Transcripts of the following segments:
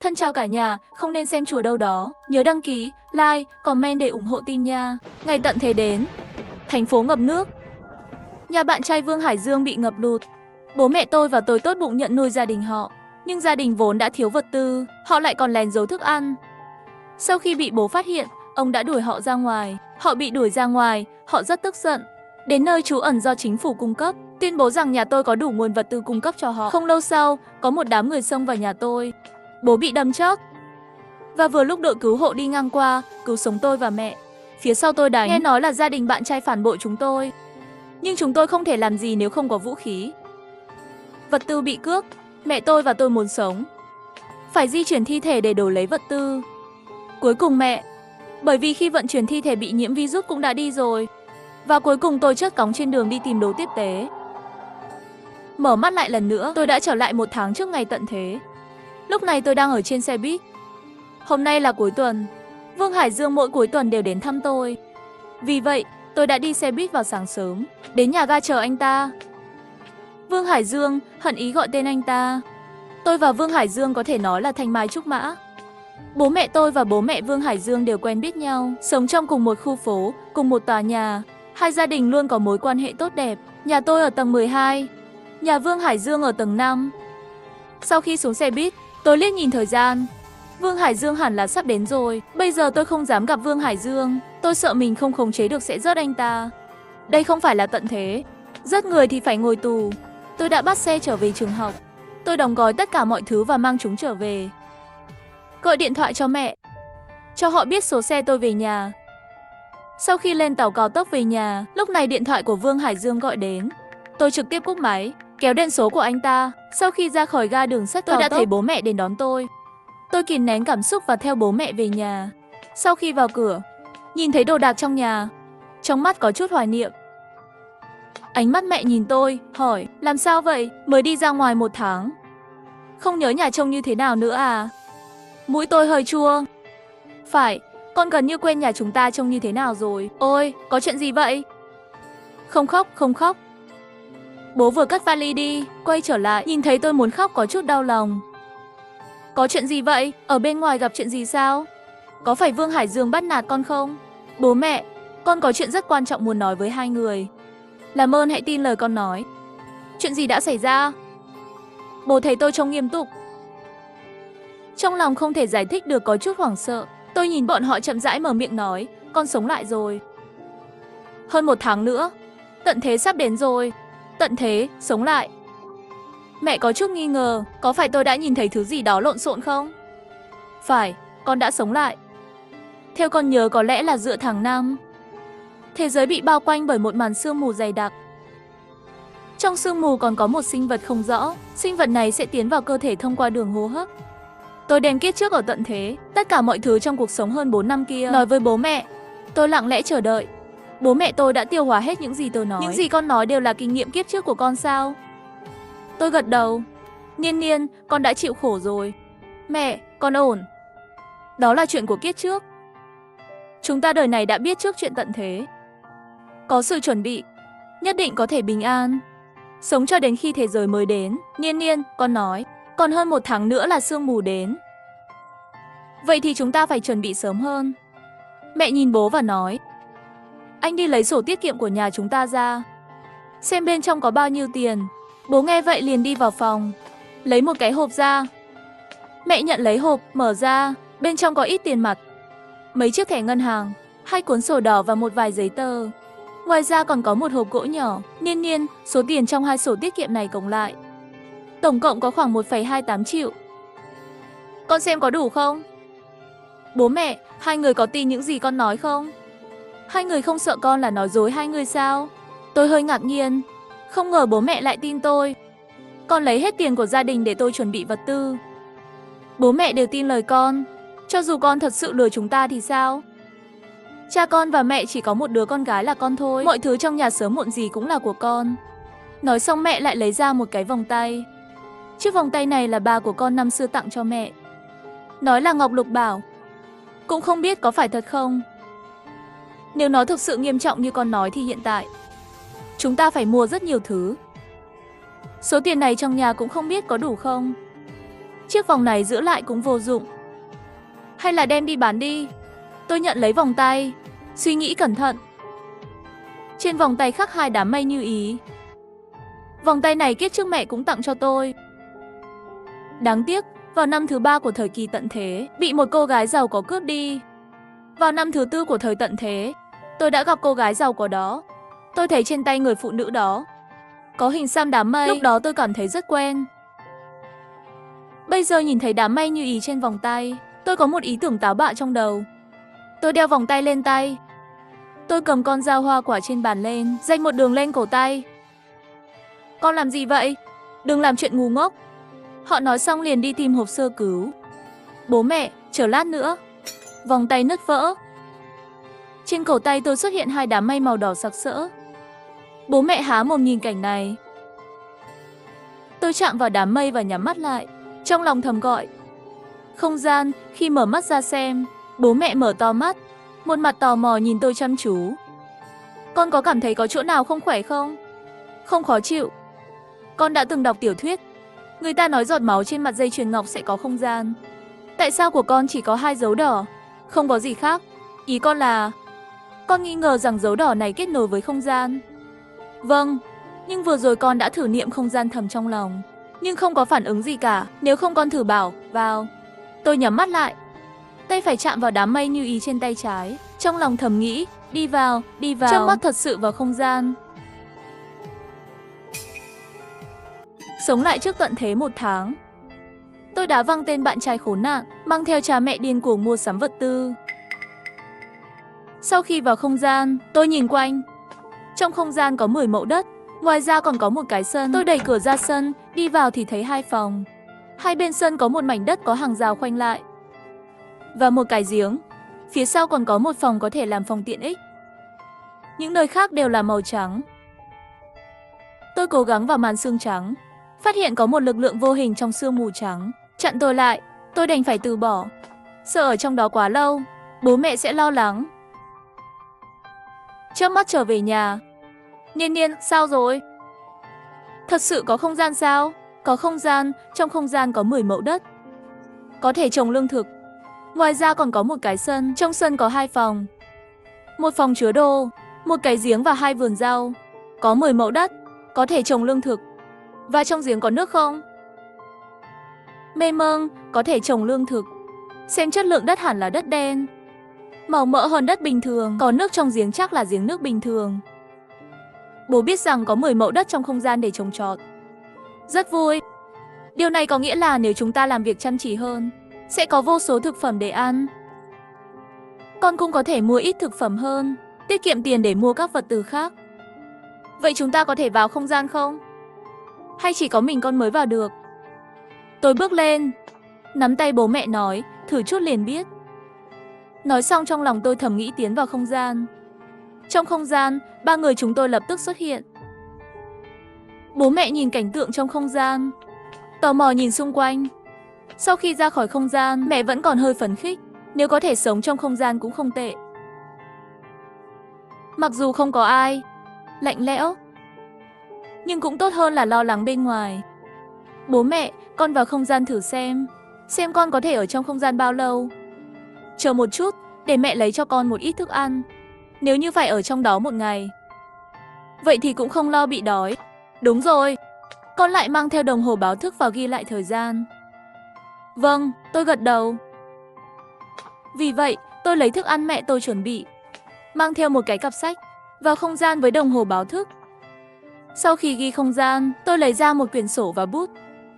Thân chào cả nhà, không nên xem chùa đâu đó. Nhớ đăng ký, like, comment để ủng hộ team nha. Ngày tận thế đến. Thành phố ngập nước. Nhà bạn trai Vương Hải Dương bị ngập lụt. Bố mẹ tôi và tôi tốt bụng nhận nuôi gia đình họ. Nhưng gia đình vốn đã thiếu vật tư, họ lại còn lén giấu thức ăn. Sau khi bị bố phát hiện, ông đã đuổi họ ra ngoài. Họ bị đuổi ra ngoài, họ rất tức giận. Đến nơi trú ẩn do chính phủ cung cấp, tuyên bố rằng nhà tôi có đủ nguồn vật tư cung cấp cho họ. Không lâu sau, có một đám người xông vào nhà tôi. Bố bị đâm chóc. Và vừa lúc đội cứu hộ đi ngang qua, cứu sống tôi và mẹ. Phía sau tôi đánh. Nghe nói là gia đình bạn trai phản bội chúng tôi. Nhưng chúng tôi không thể làm gì nếu không có vũ khí. Vật tư bị cướp, mẹ tôi và tôi muốn sống. Phải di chuyển thi thể để đổi lấy vật tư. Cuối cùng mẹ, bởi vì khi vận chuyển thi thể bị nhiễm virus cũng đã đi rồi. Và cuối cùng tôi chất cóng trên đường đi tìm đồ tiếp tế. Mở mắt lại lần nữa, tôi đã trở lại 1 tháng trước ngày tận thế. Lúc này tôi đang ở trên xe buýt. Hôm nay là cuối tuần. Vương Hải Dương mỗi cuối tuần đều đến thăm tôi. Vì vậy, tôi đã đi xe buýt vào sáng sớm, đến nhà ga chờ anh ta. Vương Hải Dương, hận ý gọi tên anh ta. Tôi và Vương Hải Dương có thể nói là thanh mai trúc mã. Bố mẹ tôi và bố mẹ Vương Hải Dương đều quen biết nhau, sống trong cùng một khu phố, cùng một tòa nhà. Hai gia đình luôn có mối quan hệ tốt đẹp. Nhà tôi ở tầng 12, nhà Vương Hải Dương ở tầng 5. Sau khi xuống xe buýt, tôi liếc nhìn thời gian. Vương Hải Dương hẳn là sắp đến rồi. Bây giờ tôi không dám gặp Vương Hải Dương. Tôi sợ mình không khống chế được sẽ rớt anh ta. Đây không phải là tận thế. Rớt người thì phải ngồi tù. Tôi đã bắt xe trở về trường học. Tôi đóng gói tất cả mọi thứ và mang chúng trở về. Gọi điện thoại cho mẹ, cho họ biết số xe tôi về nhà. Sau khi lên tàu cao tốc về nhà, lúc này điện thoại của Vương Hải Dương gọi đến. Tôi trực tiếp cúp máy, kéo đèn số của anh ta. Sau khi ra khỏi ga đường sắt cao tốc, tôi đã thấy bố mẹ đến đón tôi. Tôi kìm nén cảm xúc và theo bố mẹ về nhà. Sau khi vào cửa, nhìn thấy đồ đạc trong nhà, trong mắt có chút hoài niệm. Ánh mắt mẹ nhìn tôi, hỏi, làm sao vậy? Mới đi ra ngoài 1 tháng. Không nhớ nhà trông như thế nào nữa à? Mũi tôi hơi chua. Phải, con gần như quên nhà chúng ta trông như thế nào rồi. Ôi, có chuyện gì vậy? Không khóc, không khóc. Bố vừa cất vali đi, quay trở lại, nhìn thấy tôi muốn khóc có chút đau lòng. Có chuyện gì vậy? Ở bên ngoài gặp chuyện gì sao? Có phải Vương Hải Dương bắt nạt con không? Bố mẹ, con có chuyện rất quan trọng muốn nói với hai người. Làm ơn hãy tin lời con nói. Chuyện gì đã xảy ra? Bố thấy tôi trông nghiêm túc. Trong lòng không thể giải thích được, có chút hoảng sợ. Tôi nhìn bọn họ chậm rãi mở miệng nói, con sống lại rồi. Hơn 1 tháng nữa, tận thế sắp đến rồi. Tận thế, sống lại. Mẹ có chút nghi ngờ, có phải tôi đã nhìn thấy thứ gì đó lộn xộn không? Phải, con đã sống lại. Theo con nhớ có lẽ là giữa tháng 5. Thế giới bị bao quanh bởi một màn sương mù dày đặc. Trong sương mù còn có một sinh vật không rõ. Sinh vật này sẽ tiến vào cơ thể thông qua đường hô hấp. Tôi đen kiết trước ở tận thế, tất cả mọi thứ trong cuộc sống hơn 4 năm kia. Nói với bố mẹ, tôi lặng lẽ chờ đợi. Bố mẹ tôi đã tiêu hóa hết những gì tôi nói. Những gì con nói đều là kinh nghiệm kiếp trước của con sao? Tôi gật đầu. Niên Niên, con đã chịu khổ rồi. Mẹ, con ổn. Đó là chuyện của kiếp trước. Chúng ta đời này đã biết trước chuyện tận thế. Có sự chuẩn bị, nhất định có thể bình an. Sống cho đến khi thế giới mới đến. Niên Niên, con nói, còn hơn 1 tháng nữa là sương mù đến. Vậy thì chúng ta phải chuẩn bị sớm hơn. Mẹ nhìn bố và nói, anh đi lấy sổ tiết kiệm của nhà chúng ta ra, xem bên trong có bao nhiêu tiền. Bố nghe vậy liền đi vào phòng, lấy một cái hộp ra. Mẹ nhận lấy hộp, mở ra, bên trong có ít tiền mặt, mấy chiếc thẻ ngân hàng, 2 cuốn sổ đỏ và một vài giấy tờ. Ngoài ra còn có một hộp gỗ nhỏ. Niên Niên, số tiền trong 2 sổ tiết kiệm này cộng lại tổng cộng có khoảng 1,28 triệu. Con xem có đủ không? Bố mẹ, hai người có tin những gì con nói không? Hai người không sợ con là nói dối hai người sao? Tôi hơi ngạc nhiên, không ngờ bố mẹ lại tin tôi. Con lấy hết tiền của gia đình để tôi chuẩn bị vật tư. Bố mẹ đều tin lời con. Cho dù con thật sự lừa chúng ta thì sao? Cha con và mẹ chỉ có một đứa con gái là con thôi. Mọi thứ trong nhà sớm muộn gì cũng là của con. Nói xong mẹ lại lấy ra một cái vòng tay. Chiếc vòng tay này là ba của con năm xưa tặng cho mẹ. Nói là ngọc lục bảo. Cũng không biết có phải thật không. Nếu nó thực sự nghiêm trọng như con nói thì hiện tại chúng ta phải mua rất nhiều thứ. Số tiền này trong nhà cũng không biết có đủ không. Chiếc vòng này giữ lại cũng vô dụng. Hay là đem đi bán đi? Tôi nhận lấy vòng tay, suy nghĩ cẩn thận. Trên vòng tay khắc 2 đám mây như ý. Vòng tay này kiếp trước mẹ cũng tặng cho tôi. Đáng tiếc, vào năm thứ 3 của thời kỳ tận thế, bị một cô gái giàu có cướp đi. Vào năm thứ 4 của thời tận thế, tôi đã gặp cô gái giàu có đó. Tôi thấy trên tay người phụ nữ đó có hình xăm đám mây, lúc đó tôi cảm thấy rất quen. Bây giờ nhìn thấy đám mây như ý trên vòng tay, tôi có một ý tưởng táo bạo trong đầu. Tôi đeo vòng tay lên tay. Tôi cầm con dao hoa quả trên bàn lên, rạch một đường lên cổ tay. Con làm gì vậy? Đừng làm chuyện ngu ngốc. Họ nói xong liền đi tìm hộp sơ cứu. Bố mẹ, chờ lát nữa. Vòng tay nứt vỡ. Trên cổ tay tôi xuất hiện 2 đám mây màu đỏ sặc sỡ. Bố mẹ há mồm nhìn cảnh này. Tôi chạm vào đám mây và nhắm mắt lại, trong lòng thầm gọi. Không gian, khi mở mắt ra xem, bố mẹ mở to mắt, một mặt tò mò nhìn tôi chăm chú. Con có cảm thấy có chỗ nào không khỏe không? Không khó chịu. Con đã từng đọc tiểu thuyết. Người ta nói giọt máu trên mặt dây chuyền ngọc sẽ có không gian. Tại sao của con chỉ có 2 dấu đỏ? Không có gì khác. Ý con là con nghi ngờ rằng dấu đỏ này kết nối với không gian. Vâng, nhưng vừa rồi con đã thử niệm không gian thầm trong lòng, nhưng không có phản ứng gì cả. Nếu không con thử bảo vào. Tôi nhắm mắt lại, tay phải chạm vào đám mây như ý trên tay trái, trong lòng thầm nghĩ, đi vào, chớp mắt thật sự vào không gian. Sống lại trước tận thế 1 tháng. Tôi đá văng tên bạn trai khốn nạn, mang theo cha mẹ điên cuồng mua sắm vật tư. Sau khi vào không gian, tôi nhìn quanh. Trong không gian có 10 mẫu đất, ngoài ra còn có một cái sân. Tôi đẩy cửa ra sân, đi vào thì thấy 2 phòng. Hai bên sân có một mảnh đất có hàng rào khoanh lại và một cái giếng. Phía sau còn có một phòng có thể làm phòng tiện ích. Những nơi khác đều là màu trắng. Tôi cố gắng vào màn sương trắng, phát hiện có một lực lượng vô hình trong sương mù trắng chặn tôi lại. Tôi đành phải từ bỏ, sợ ở trong đó quá lâu, bố mẹ sẽ lo lắng. Chớp mắt trở về nhà. Niên Niên, sao rồi? Thật sự có không gian sao? Có không gian, trong không gian có 10 mẫu đất, có thể trồng lương thực. Ngoài ra còn có một cái sân, trong sân có 2 phòng. Một phòng chứa đồ, một cái giếng và 2 vườn rau. Có 10 mẫu đất, có thể trồng lương thực. Và trong giếng có nước không? Mê mông, có thể trồng lương thực. Xem chất lượng đất hẳn là đất đen, màu mỡ hơn đất bình thường, có nước trong giếng chắc là giếng nước bình thường. Bố biết rằng có 10 mẫu đất trong không gian để trồng trọt. Rất vui. Điều này có nghĩa là nếu chúng ta làm việc chăm chỉ hơn, sẽ có vô số thực phẩm để ăn. Con cũng có thể mua ít thực phẩm hơn, tiết kiệm tiền để mua các vật tư khác. Vậy chúng ta có thể vào không gian không? Hay chỉ có mình con mới vào được? Tôi bước lên, nắm tay bố mẹ nói, thử chút liền biết. Nói xong trong lòng tôi thầm nghĩ tiến vào không gian. Trong không gian, 3 người chúng tôi lập tức xuất hiện. Bố mẹ nhìn cảnh tượng trong không gian, tò mò nhìn xung quanh. Sau khi ra khỏi không gian, mẹ vẫn còn hơi phấn khích. Nếu có thể sống trong không gian cũng không tệ. Mặc dù không có ai, lạnh lẽo, nhưng cũng tốt hơn là lo lắng bên ngoài. Bố mẹ, con vào không gian thử xem con có thể ở trong không gian bao lâu. Chờ một chút, để mẹ lấy cho con một ít thức ăn. Nếu như phải ở trong đó 1 ngày, vậy thì cũng không lo bị đói. Đúng rồi, con lại mang theo đồng hồ báo thức vào ghi lại thời gian. Vâng, tôi gật đầu. Vì vậy, tôi lấy thức ăn mẹ tôi chuẩn bị, mang theo một cái cặp sách, vào không gian với đồng hồ báo thức. Sau khi ghi không gian, tôi lấy ra một quyển sổ và bút,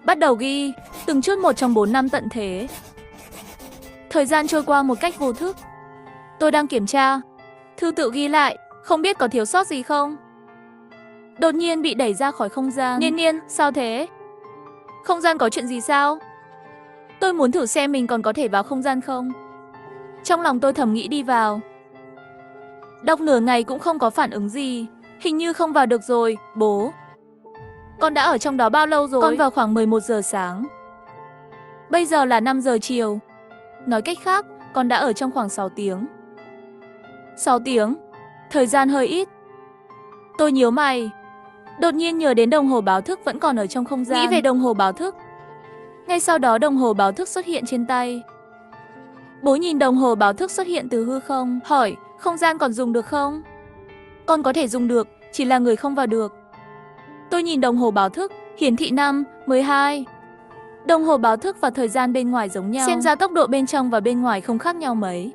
bắt đầu ghi từng chút một trong 4 năm tận thế. Thời gian trôi qua một cách vô thức. Tôi đang kiểm tra thư tự ghi lại, không biết có thiếu sót gì không. Đột nhiên bị đẩy ra khỏi không gian. Niên Niên, sao thế? Không gian có chuyện gì sao? Tôi muốn thử xem mình còn có thể vào không gian không. Trong lòng tôi thầm nghĩ đi vào. Đọc nửa ngày cũng không có phản ứng gì. Hình như không vào được rồi, bố. Con đã ở trong đó bao lâu rồi? Con vào khoảng 11 giờ sáng. Bây giờ là 5 giờ chiều. Nói cách khác, con đã ở trong khoảng 6 tiếng. 6 tiếng, thời gian hơi ít. Tôi nhíu mày, đột nhiên nhớ đến đồng hồ báo thức vẫn còn ở trong không gian. Nghĩ về đồng hồ báo thức, Ngay sau đó đồng hồ báo thức xuất hiện trên tay. Bố nhìn đồng hồ báo thức xuất hiện từ hư không, hỏi, không gian còn dùng được không? Con có thể dùng được, chỉ là người không vào được. Tôi nhìn đồng hồ báo thức, hiển thị 5, 12. Đồng hồ báo thức và thời gian bên ngoài giống nhau. Xem ra tốc độ bên trong và bên ngoài không khác nhau mấy.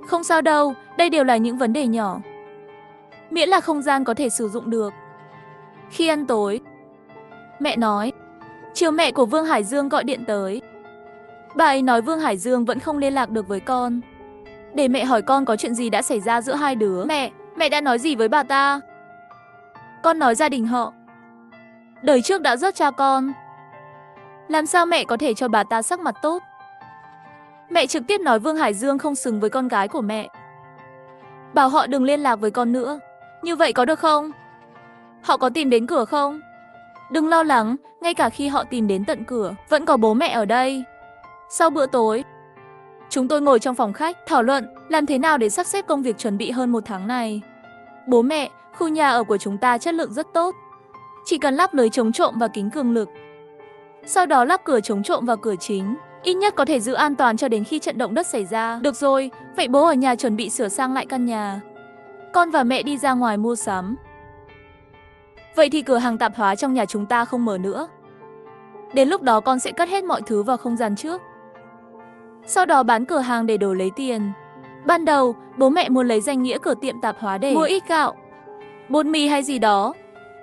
Không sao đâu, đây đều là những vấn đề nhỏ. Miễn là không gian có thể sử dụng được. Khi ăn tối, mẹ nói, chiều mẹ của Vương Hải Dương gọi điện tới. Bà ấy nói Vương Hải Dương vẫn không liên lạc được với con. Để mẹ hỏi con có chuyện gì đã xảy ra giữa hai đứa. Mẹ đã nói gì với bà ta? Con nói gia đình họ đời trước đã rớt cha con. Làm sao mẹ có thể cho bà ta sắc mặt tốt? Mẹ trực tiếp nói Vương Hải Dương không xứng với con gái của mẹ. Bảo họ đừng liên lạc với con nữa. Như vậy có được không? Họ có tìm đến cửa không? Đừng lo lắng, ngay cả khi họ tìm đến tận cửa, vẫn có bố mẹ ở đây. Sau bữa tối, chúng tôi ngồi trong phòng khách, thảo luận làm thế nào để sắp xếp công việc chuẩn bị hơn 1 tháng này. Bố mẹ, khu nhà ở của chúng ta chất lượng rất tốt. Chỉ cần lắp lưới chống trộm và kính cường lực. Sau đó lắp cửa chống trộm vào cửa chính. Ít nhất có thể giữ an toàn cho đến khi trận động đất xảy ra. Được rồi, vậy bố ở nhà chuẩn bị sửa sang lại căn nhà. Con và mẹ đi ra ngoài mua sắm. Vậy thì cửa hàng tạp hóa trong nhà chúng ta không mở nữa. Đến lúc đó con sẽ cất hết mọi thứ vào không gian trước. Sau đó bán cửa hàng để đổi lấy tiền. Ban đầu, bố mẹ muốn lấy danh nghĩa cửa tiệm tạp hóa để mua ít gạo, bột mì hay gì đó.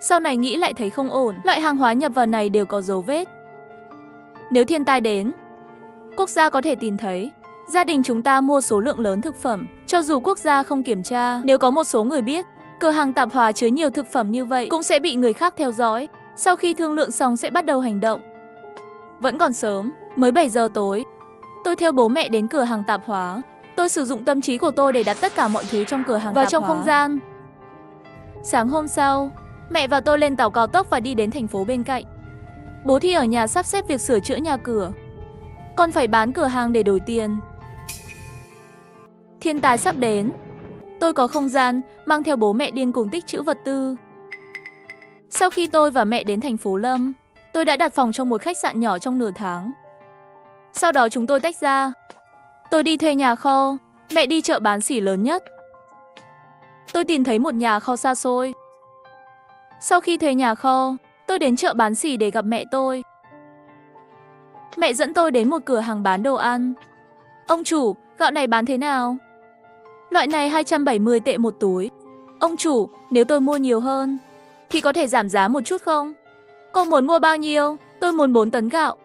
Sau này nghĩ lại thấy không ổn, loại hàng hóa nhập vào này đều có dấu vết. Nếu thiên tai đến, quốc gia có thể tìm thấy. Gia đình chúng ta mua số lượng lớn thực phẩm, cho dù quốc gia không kiểm tra. Nếu có một số người biết, cửa hàng tạp hóa chứa nhiều thực phẩm như vậy cũng sẽ bị người khác theo dõi. Sau khi thương lượng xong sẽ bắt đầu hành động. Vẫn còn sớm, mới 7 giờ tối. Tôi theo bố mẹ đến cửa hàng tạp hóa. Tôi sử dụng tâm trí của tôi để đặt tất cả mọi thứ trong cửa hàng vào trong không gian. Sáng hôm sau, mẹ và tôi lên tàu cao tốc và đi đến thành phố bên cạnh. Bố thì ở nhà sắp xếp việc sửa chữa nhà cửa. Con phải bán cửa hàng để đổi tiền. Thiên tai sắp đến. Tôi có không gian, mang theo bố mẹ điên cuồng tích trữ vật tư. Sau khi tôi và mẹ đến thành phố Lâm, tôi đã đặt phòng trong một khách sạn nhỏ trong nửa tháng. Sau đó chúng tôi tách ra. Tôi đi thuê nhà kho, mẹ đi chợ bán sỉ lớn nhất. Tôi tìm thấy một nhà kho xa xôi. Sau khi thuê nhà kho, tôi đến chợ bán sỉ để gặp mẹ tôi. Mẹ dẫn tôi đến một cửa hàng bán đồ ăn. Ông chủ, gạo này bán thế nào? Loại này 270 tệ một túi. Ông chủ, nếu tôi mua nhiều hơn, thì có thể giảm giá một chút không? Con muốn mua bao nhiêu? Tôi muốn 4 tấn gạo,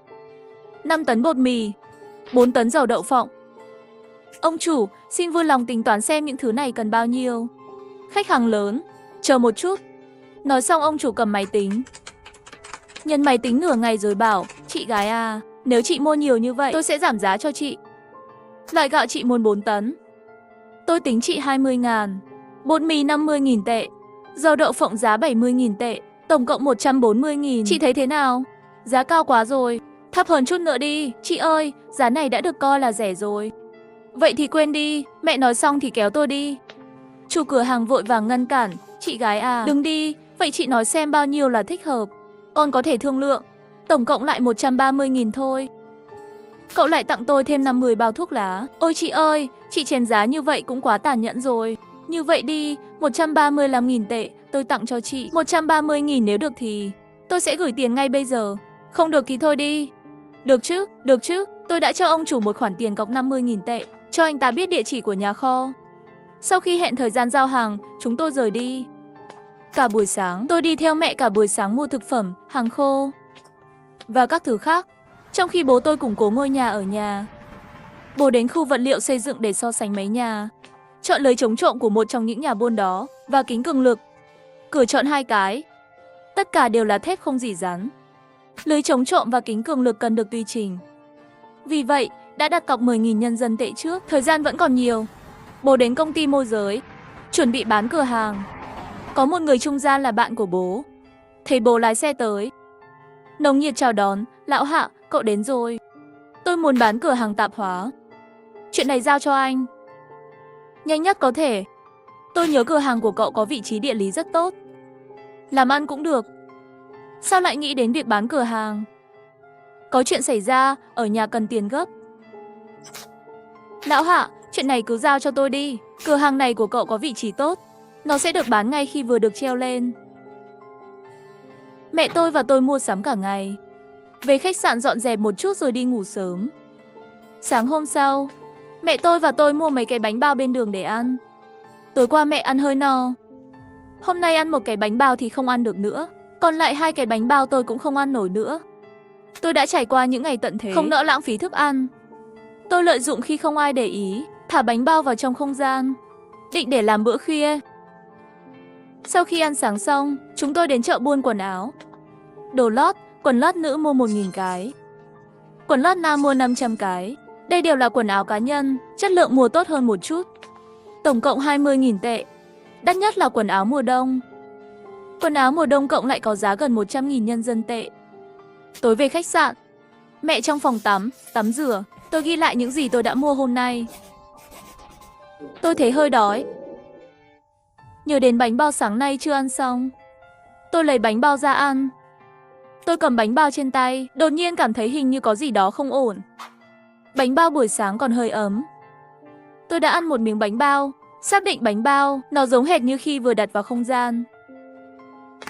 5 tấn bột mì, 4 tấn dầu đậu phộng. Ông chủ, xin vui lòng tính toán xem những thứ này cần bao nhiêu. Khách hàng lớn, chờ một chút. Nói xong ông chủ cầm máy tính. Nhân máy tính nửa ngày rồi bảo, chị gái à, nếu chị mua nhiều như vậy, tôi sẽ giảm giá cho chị. Loại gạo chị muốn 4 tấn. Tôi tính chị 20.000. Bột mì 50.000 tệ. Dầu đậu phộng giá 70.000 tệ. Tổng cộng 140.000. Chị thấy thế nào? Giá cao quá rồi. Thấp hơn chút nữa đi. Chị ơi, giá này đã được coi là rẻ rồi. Vậy thì quên đi. Mẹ nói xong thì kéo tôi đi. Chủ cửa hàng vội vàng ngăn cản. Chị gái à, đừng đi. Vậy chị nói xem bao nhiêu là thích hợp. Con có thể thương lượng. Tổng cộng lại 130.000 thôi. Cậu lại tặng tôi thêm 50 bao thuốc lá. Ôi chị ơi, chị chèn giá như vậy cũng quá tàn nhẫn rồi. Như vậy đi, 135.000 tệ, tôi tặng cho chị. 130.000 nếu được thì tôi sẽ gửi tiền ngay bây giờ. Không được thì thôi đi. Được chứ, tôi đã cho ông chủ một khoản tiền cọc 50.000 tệ, cho anh ta biết địa chỉ của nhà kho. Sau khi hẹn thời gian giao hàng, chúng tôi rời đi. Cả buổi sáng, tôi đi theo mẹ cả buổi sáng mua thực phẩm, hàng khô và các thứ khác. Trong khi bố tôi củng cố ngôi nhà ở nhà. Bố đến khu vật liệu xây dựng để so sánh mấy nhà. Chọn lưới chống trộm của một trong những nhà buôn đó và kính cường lực. Cửa chọn 2 cái. Tất cả đều là thép không rỉ rắn. Lưới chống trộm và kính cường lực cần được tùy chỉnh. Vì vậy, đã đặt cọc 10.000 nhân dân tệ trước. Thời gian vẫn còn nhiều. Bố đến công ty môi giới, chuẩn bị bán cửa hàng. Có một người trung gian là bạn của bố. Thấy bố lái xe tới, nồng nhiệt chào đón. Lão Hạ, cậu đến rồi. Tôi muốn bán cửa hàng tạp hóa. Chuyện này giao cho anh. Nhanh nhất có thể. Tôi nhớ cửa hàng của cậu có vị trí địa lý rất tốt. Làm ăn cũng được. Sao lại nghĩ đến việc bán cửa hàng? Có chuyện xảy ra, ở nhà cần tiền gấp. Lão Hạ, chuyện này cứ giao cho tôi đi. Cửa hàng này của cậu có vị trí tốt. Nó sẽ được bán ngay khi vừa được treo lên. Mẹ tôi và tôi mua sắm cả ngày. Về khách sạn dọn dẹp một chút rồi đi ngủ sớm. Sáng hôm sau, mẹ tôi và tôi mua mấy cái bánh bao bên đường để ăn. Tối qua mẹ ăn hơi no. Hôm nay ăn một cái bánh bao thì không ăn được nữa. Còn lại 2 cái bánh bao tôi cũng không ăn nổi nữa. Tôi đã trải qua những ngày tận thế, không nỡ lãng phí thức ăn. Tôi lợi dụng khi không ai để ý, thả bánh bao vào trong không gian, định để làm bữa khuya. Sau khi ăn sáng xong, chúng tôi đến chợ buôn quần áo. Đồ lót, quần lót nữ mua 1.000 cái. Quần lót nam mua 500 cái. Đây đều là quần áo cá nhân, chất lượng mua tốt hơn một chút. Tổng cộng 20.000 tệ. Đắt nhất là quần áo mùa đông. Quần áo mùa đông cộng lại có giá gần 100.000 nhân dân tệ. Tối về khách sạn, mẹ trong phòng tắm rửa, tôi ghi lại những gì tôi đã mua hôm nay. Tôi thấy hơi đói. Nhớ đến bánh bao sáng nay chưa ăn xong. Tôi lấy bánh bao ra ăn. Tôi cầm bánh bao trên tay, đột nhiên cảm thấy hình như có gì đó không ổn. Bánh bao buổi sáng còn hơi ấm. Tôi đã ăn một miếng bánh bao, xác định bánh bao, nó giống hệt như khi vừa đặt vào không gian.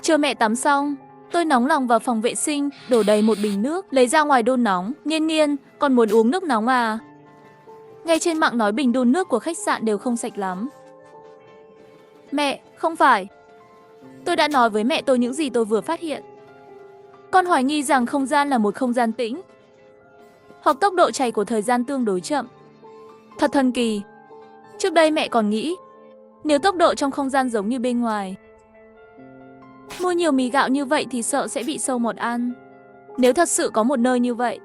Chờ mẹ tắm xong, tôi nóng lòng vào phòng vệ sinh, đổ đầy một bình nước, lấy ra ngoài đun nóng. Niên, còn muốn uống nước nóng à? Ngay trên mạng nói bình đun nước của khách sạn đều không sạch lắm. Mẹ, không phải. Tôi đã nói với mẹ tôi những gì tôi vừa phát hiện. Con hoài nghi rằng không gian là một không gian tĩnh, hoặc tốc độ chảy của thời gian tương đối chậm. Thật thần kỳ. Trước đây mẹ còn nghĩ, nếu tốc độ trong không gian giống như bên ngoài, mua nhiều mì gạo như vậy thì sợ sẽ bị sâu mọt ăn. Nếu thật sự có một nơi như vậy,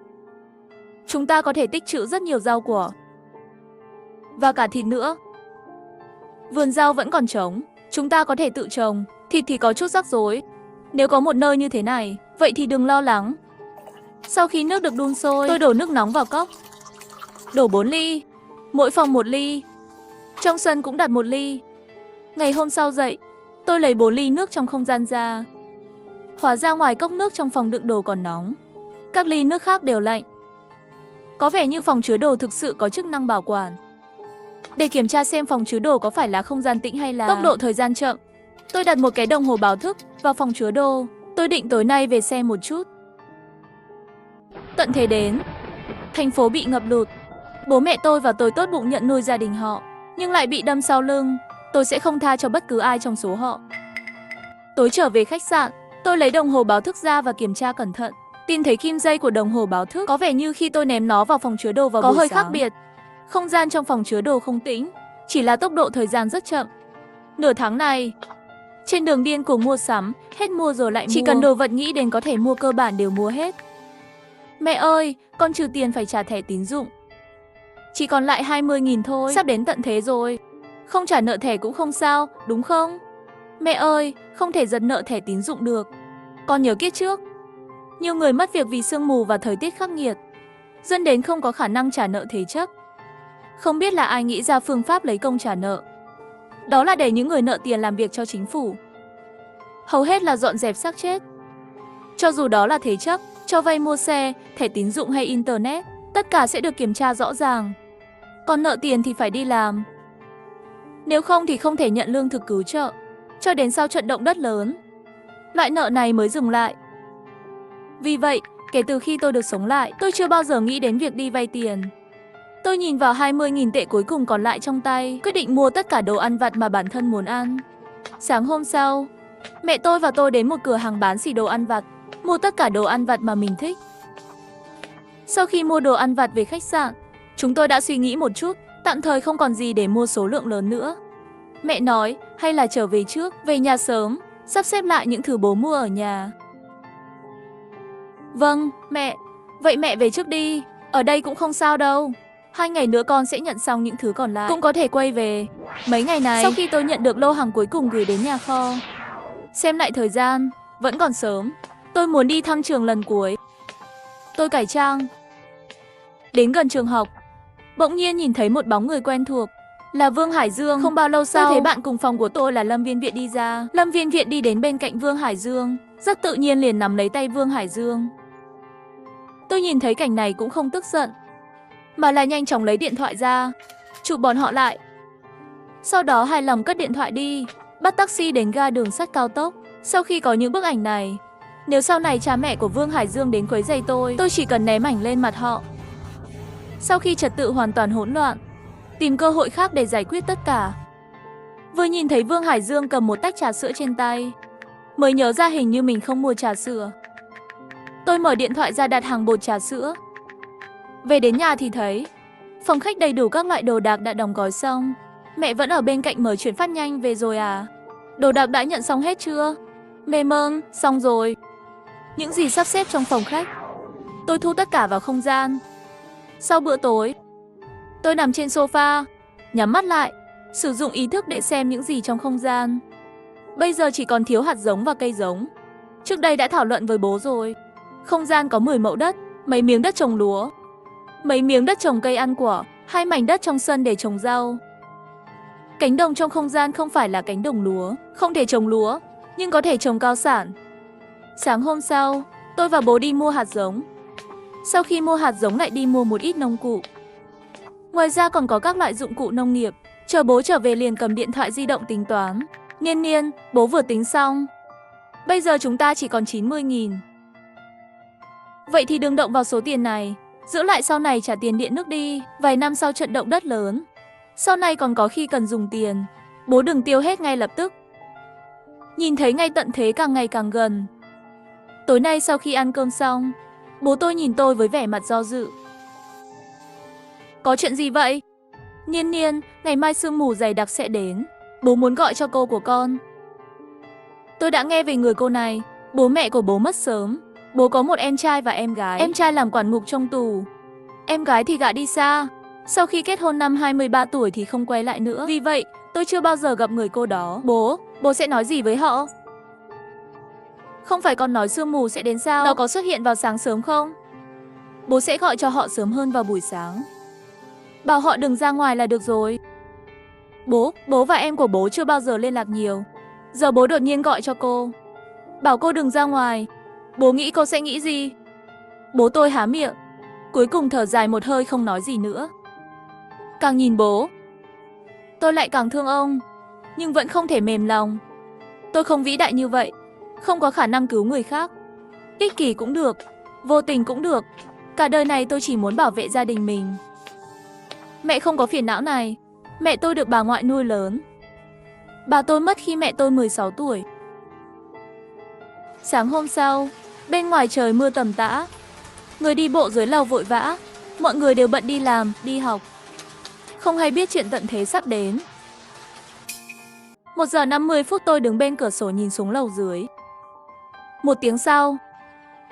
chúng ta có thể tích trữ rất nhiều rau quả và cả thịt nữa. Vườn rau vẫn còn trống, chúng ta có thể tự trồng. Thịt thì có chút rắc rối. Nếu có một nơi như thế này, vậy thì đừng lo lắng. Sau khi nước được đun sôi, tôi đổ nước nóng vào cốc. Đổ 4 ly, mỗi phòng 1 ly. Trong sân cũng đặt 1 ly. Ngày hôm sau dậy, tôi lấy 4 ly nước trong không gian ra. Hóa ra ngoài cốc nước trong phòng đựng đồ còn nóng. Các ly nước khác đều lạnh. Có vẻ như phòng chứa đồ thực sự có chức năng bảo quản. Để kiểm tra xem phòng chứa đồ có phải là không gian tĩnh hay là tốc độ thời gian chậm, tôi đặt một cái đồng hồ báo thức vào phòng chứa đồ. Tôi định tối nay về xem một chút. Tận thế đến, thành phố bị ngập lụt. Bố mẹ tôi và tôi tốt bụng nhận nuôi gia đình họ, nhưng lại bị đâm sau lưng. Tôi sẽ không tha cho bất cứ ai trong số họ. Tối trở về khách sạn, tôi lấy đồng hồ báo thức ra và kiểm tra cẩn thận. Tìm thấy kim dây của đồng hồ báo thức. Có vẻ như khi tôi ném nó vào phòng chứa đồ vào buổi sáng, có hơi khác biệt. Không gian trong phòng chứa đồ không tĩnh, chỉ là tốc độ thời gian rất chậm. Nửa tháng này, trên đường điên cuồng mua sắm, hết mua rồi lại mua. Chỉ cần đồ vật nghĩ đến có thể mua cơ bản đều mua hết. Mẹ ơi, con trừ tiền phải trả thẻ tín dụng. Chỉ còn lại 20.000 thôi, sắp đến tận thế rồi. Không trả nợ thẻ cũng không sao, đúng không? Mẹ ơi, không thể giật nợ thẻ tín dụng được. Con nhớ kiếp trước, nhiều người mất việc vì sương mù và thời tiết khắc nghiệt, dẫn đến không có khả năng trả nợ thế chấp. Không biết là ai nghĩ ra phương pháp lấy công trả nợ. Đó là để những người nợ tiền làm việc cho chính phủ. Hầu hết là dọn dẹp xác chết. Cho dù đó là thế chấp, cho vay mua xe, thẻ tín dụng hay internet, tất cả sẽ được kiểm tra rõ ràng. Còn nợ tiền thì phải đi làm. Nếu không thì không thể nhận lương thực cứu trợ, cho đến sau trận động đất lớn, loại nợ này mới dừng lại. Vì vậy, kể từ khi tôi được sống lại, tôi chưa bao giờ nghĩ đến việc đi vay tiền. Tôi nhìn vào 20.000 tệ cuối cùng còn lại trong tay, quyết định mua tất cả đồ ăn vặt mà bản thân muốn ăn. Sáng hôm sau, mẹ tôi và tôi đến một cửa hàng bán xỉ đồ ăn vặt, mua tất cả đồ ăn vặt mà mình thích. Sau khi mua đồ ăn vặt về khách sạn, chúng tôi đã suy nghĩ một chút, tạm thời không còn gì để mua số lượng lớn nữa. Mẹ nói, hay là trở về trước, về nhà sớm, sắp xếp lại những thứ bố mua ở nhà. Vâng, mẹ. Vậy mẹ về trước đi, ở đây cũng không sao đâu. 2 ngày nữa con sẽ nhận xong những thứ còn lại, cũng có thể quay về. Mấy ngày này, sau khi tôi nhận được lô hàng cuối cùng gửi đến nhà kho, xem lại thời gian, vẫn còn sớm. Tôi muốn đi thăm trường lần cuối. Tôi cải trang. Đến gần trường học, bỗng nhiên nhìn thấy một bóng người quen thuộc. Là Vương Hải Dương. Không bao lâu sau, tôi thấy bạn cùng phòng của tôi là Lâm Viên Viện đi ra. Lâm Viên Viện đi đến bên cạnh Vương Hải Dương, rất tự nhiên liền nắm lấy tay Vương Hải Dương. Tôi nhìn thấy cảnh này cũng không tức giận, mà là nhanh chóng lấy điện thoại ra, chụp bọn họ lại. Sau đó hài lòng cất điện thoại đi, bắt taxi đến ga đường sắt cao tốc. Sau khi có những bức ảnh này, nếu sau này cha mẹ của Vương Hải Dương đến quấy rầy tôi chỉ cần ném ảnh lên mặt họ. Sau khi trật tự hoàn toàn hỗn loạn, tìm cơ hội khác để giải quyết tất cả. Vừa nhìn thấy Vương Hải Dương cầm một tách trà sữa trên tay, mới nhớ ra hình như mình không mua trà sữa. Tôi mở điện thoại ra đặt hàng bột trà sữa. Về đến nhà thì thấy phòng khách đầy đủ các loại đồ đạc đã đóng gói xong. Mẹ vẫn ở bên cạnh mở chuyển phát nhanh về rồi à? Đồ đạc đã nhận xong hết chưa? Mê mơn, xong rồi. Những gì sắp xếp trong phòng khách, tôi thu tất cả vào không gian. Sau bữa tối, tôi nằm trên sofa, nhắm mắt lại, sử dụng ý thức để xem những gì trong không gian. Bây giờ chỉ còn thiếu hạt giống và cây giống. Trước đây đã thảo luận với bố rồi. Không gian có 10 mẫu đất, mấy miếng đất trồng lúa, mấy miếng đất trồng cây ăn quả, 2 mảnh đất trong sân để trồng rau. Cánh đồng trong không gian không phải là cánh đồng lúa, không thể trồng lúa, nhưng có thể trồng cao sản. Sáng hôm sau, tôi và bố đi mua hạt giống. Sau khi mua hạt giống lại đi mua một ít nông cụ. Ngoài ra còn có các loại dụng cụ nông nghiệp. Chờ bố trở về liền cầm điện thoại di động tính toán. Niên, bố vừa tính xong. Bây giờ chúng ta chỉ còn 90.000. Vậy thì đừng động vào số tiền này, giữ lại sau này trả tiền điện nước đi, vài năm sau trận động đất lớn. Sau này còn có khi cần dùng tiền, bố đừng tiêu hết ngay lập tức. Nhìn thấy ngay tận thế càng ngày càng gần. Tối nay sau khi ăn cơm xong, bố tôi nhìn tôi với vẻ mặt do dự. Có chuyện gì vậy? Niên, ngày mai sương mù dày đặc sẽ đến. Bố muốn gọi cho cô của con. Tôi đã nghe về người cô này. Bố mẹ của bố mất sớm. Bố có một em trai và em gái. Em trai làm quản ngục trong tù. Em gái thì gả đi xa. Sau khi kết hôn năm 23 tuổi thì không quay lại nữa. Vì vậy, tôi chưa bao giờ gặp người cô đó. Bố sẽ nói gì với họ? Không phải con nói sương mù sẽ đến sao? Nó có xuất hiện vào sáng sớm không? Bố sẽ gọi cho họ sớm hơn vào buổi sáng. Bảo họ đừng ra ngoài là được rồi. Bố và em của bố chưa bao giờ liên lạc nhiều. Giờ bố đột nhiên gọi cho cô, bảo cô đừng ra ngoài. Bố nghĩ cô sẽ nghĩ gì? Bố tôi há miệng, cuối cùng thở dài một hơi không nói gì nữa. Càng nhìn bố, tôi lại càng thương ông, nhưng vẫn không thể mềm lòng. Tôi không vĩ đại như vậy, không có khả năng cứu người khác. Ích kỷ cũng được, vô tình cũng được. Cả đời này tôi chỉ muốn bảo vệ gia đình mình. Mẹ không có phiền não này. Mẹ tôi được bà ngoại nuôi lớn. Bà tôi mất khi mẹ tôi 16 tuổi. Sáng hôm sau, bên ngoài trời mưa tầm tã. Người đi bộ dưới lầu vội vã. Mọi người đều bận đi làm, đi học. Không hay biết chuyện tận thế sắp đến. 1 giờ 50 phút tôi đứng bên cửa sổ nhìn xuống lầu dưới. 1 tiếng sau,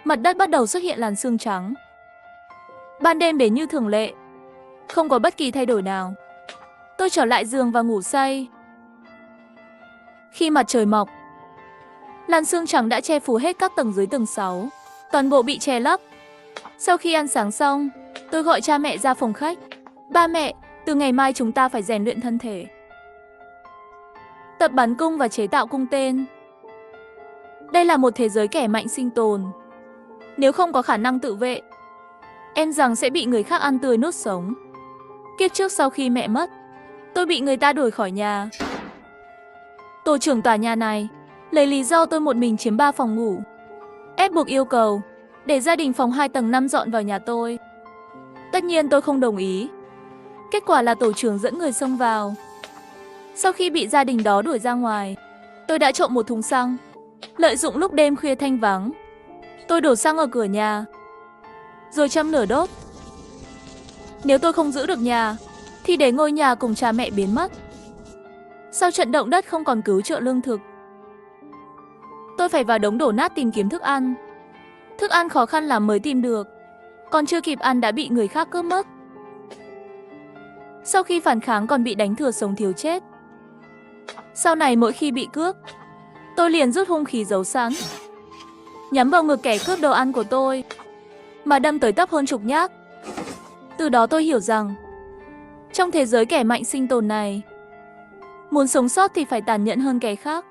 mặt đất bắt đầu xuất hiện làn sương trắng. Ban đêm đến như thường lệ, không có bất kỳ thay đổi nào. Tôi trở lại giường và ngủ say. Khi mặt trời mọc, làn sương trắng đã che phủ hết các tầng dưới tầng 6. Toàn bộ bị che lấp. Sau khi ăn sáng xong, tôi gọi cha mẹ ra phòng khách. Ba mẹ, từ ngày mai chúng ta phải rèn luyện thân thể. Tập bắn cung và chế tạo cung tên. Đây là một thế giới kẻ mạnh sinh tồn. Nếu không có khả năng tự vệ, em rằng sẽ bị người khác ăn tươi nuốt sống. Kiếp trước sau khi mẹ mất, tôi bị người ta đuổi khỏi nhà. Tổ trưởng tòa nhà này lấy lý do tôi một mình chiếm 3 phòng ngủ, ép buộc yêu cầu để gia đình phòng 2 tầng 5 dọn vào nhà tôi. Tất nhiên tôi không đồng ý. Kết quả là tổ trưởng dẫn người xông vào. Sau khi bị gia đình đó đuổi ra ngoài, tôi đã trộm một thùng xăng. Lợi dụng lúc đêm khuya thanh vắng, tôi đổ xăng ở cửa nhà, rồi châm lửa đốt. Nếu tôi không giữ được nhà, thì để ngôi nhà cùng cha mẹ biến mất. Sau trận động đất không còn cứu trợ lương thực, tôi phải vào đống đổ nát tìm kiếm thức ăn. Thức ăn khó khăn lắm mới tìm được, còn chưa kịp ăn đã bị người khác cướp mất. Sau khi phản kháng còn bị đánh thừa sống thiếu chết. Sau này mỗi khi bị cướp, tôi liền rút hung khí giấu sẵn, nhắm vào ngực kẻ cướp đồ ăn của tôi, mà đâm tới tấp hơn chục nhát. Từ đó tôi hiểu rằng, trong thế giới kẻ mạnh sinh tồn này, muốn sống sót thì phải tàn nhẫn hơn kẻ khác.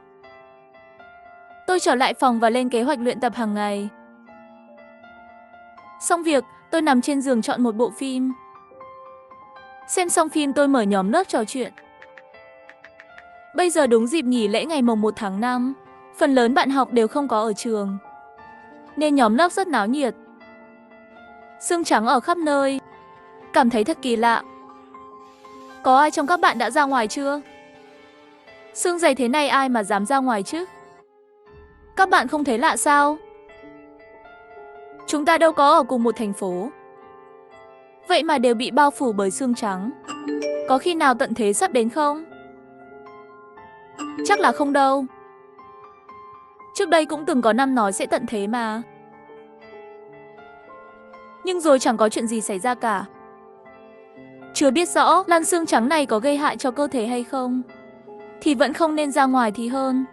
Tôi trở lại phòng và lên kế hoạch luyện tập hàng ngày. Xong việc, tôi nằm trên giường chọn một bộ phim. Xem xong phim tôi mở nhóm lớp trò chuyện. Bây giờ đúng dịp nghỉ lễ ngày mồng 1 tháng 5. Phần lớn bạn học đều không có ở trường, nên nhóm lớp rất náo nhiệt. Sương trắng ở khắp nơi. Cảm thấy thật kỳ lạ. Có ai trong các bạn đã ra ngoài chưa? Sương dày thế này ai mà dám ra ngoài chứ? Các bạn không thấy lạ sao? Chúng ta đâu có ở cùng một thành phố. Vậy mà đều bị bao phủ bởi sương trắng. Có khi nào tận thế sắp đến không? Chắc là không đâu. Trước đây cũng từng có năm nói sẽ tận thế mà. Nhưng rồi chẳng có chuyện gì xảy ra cả. Chưa biết rõ làn sương trắng này có gây hại cho cơ thể hay không, thì vẫn không nên ra ngoài thì hơn.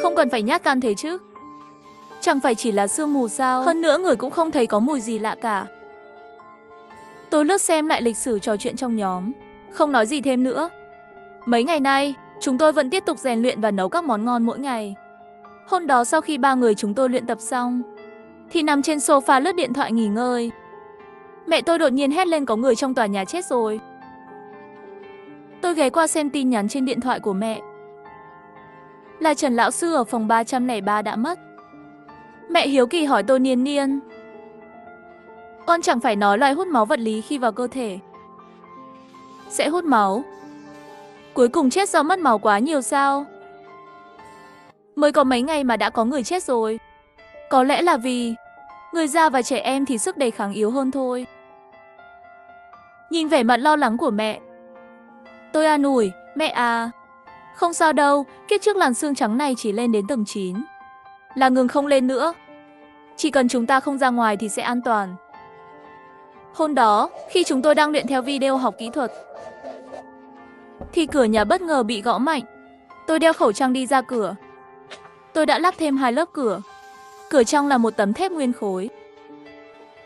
Không cần phải nhát gan thế chứ. Chẳng phải chỉ là sương mù sao? Hơn nữa người cũng không thấy có mùi gì lạ cả. Tôi lướt xem lại lịch sử trò chuyện trong nhóm, không nói gì thêm nữa. Mấy ngày nay, chúng tôi vẫn tiếp tục rèn luyện và nấu các món ngon mỗi ngày. Hôm đó sau khi 3 người chúng tôi luyện tập xong, thì nằm trên sofa lướt điện thoại nghỉ ngơi. Mẹ tôi đột nhiên hét lên có người trong tòa nhà chết rồi. Tôi ghé qua xem tin nhắn trên điện thoại của mẹ. Là Trần lão sư ở phòng 303 đã mất. Mẹ hiếu kỳ hỏi tôi Niên Niên, con chẳng phải nói loài hút máu vật lý khi vào cơ thể sẽ hút máu, cuối cùng chết do mất máu quá nhiều sao? Mới có mấy ngày mà đã có người chết rồi. Có lẽ là vì người già và trẻ em thì sức đề kháng yếu hơn thôi. Nhìn vẻ mặt lo lắng của mẹ, tôi an ủi, mẹ à, không sao đâu, kiếp trước làn sương trắng này chỉ lên đến tầng 9, là ngừng không lên nữa. Chỉ cần chúng ta không ra ngoài thì sẽ an toàn. Hôm đó, khi chúng tôi đang luyện theo video học kỹ thuật, thì cửa nhà bất ngờ bị gõ mạnh. Tôi đeo khẩu trang đi ra cửa. Tôi đã lắp thêm 2 lớp cửa. Cửa trong là một tấm thép nguyên khối.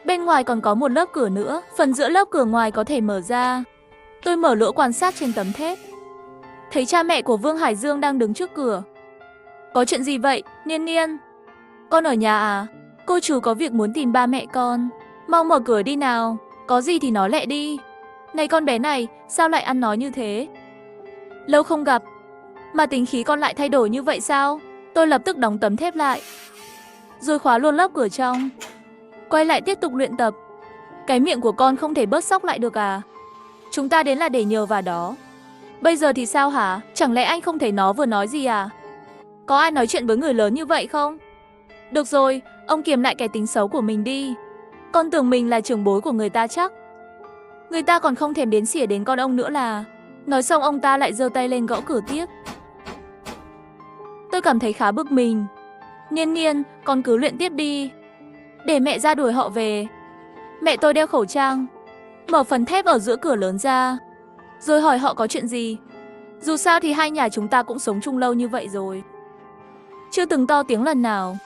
Bên ngoài còn có một lớp cửa nữa, phần giữa lớp cửa ngoài có thể mở ra. Tôi mở lỗ quan sát trên tấm thép. Thấy cha mẹ của Vương Hải Dương đang đứng trước cửa. Có chuyện gì vậy, Niên Niên? Con ở nhà à? Cô chú có việc muốn tìm ba mẹ con. Mau mở cửa đi nào, có gì thì nói lẹ đi. Này con bé này, sao lại ăn nói như thế? Lâu không gặp, mà tính khí con lại thay đổi như vậy sao? Tôi lập tức đóng tấm thép lại, rồi khóa luôn lớp cửa trong. Quay lại tiếp tục luyện tập. Cái miệng của con không thể bớt sóc lại được à? Chúng ta đến là để nhờ vào đó. Bây giờ thì sao hả? Chẳng lẽ anh không thấy nó vừa nói gì à? Có ai nói chuyện với người lớn như vậy không? Được rồi, ông kiềm lại cái tính xấu của mình đi. Con tưởng mình là trưởng bối của người ta chắc. Người ta còn không thèm đến xỉa đến con ông nữa là. Nói xong ông ta lại giơ tay lên gõ cửa tiếp. Tôi cảm thấy khá bực mình. Niên Niên, con cứ luyện tiếp đi, để mẹ ra đuổi họ về. Mẹ tôi đeo khẩu trang, mở phần thép ở giữa cửa lớn ra, rồi hỏi họ có chuyện gì. Dù sao thì hai nhà chúng ta cũng sống chung lâu như vậy rồi, chưa từng to tiếng lần nào.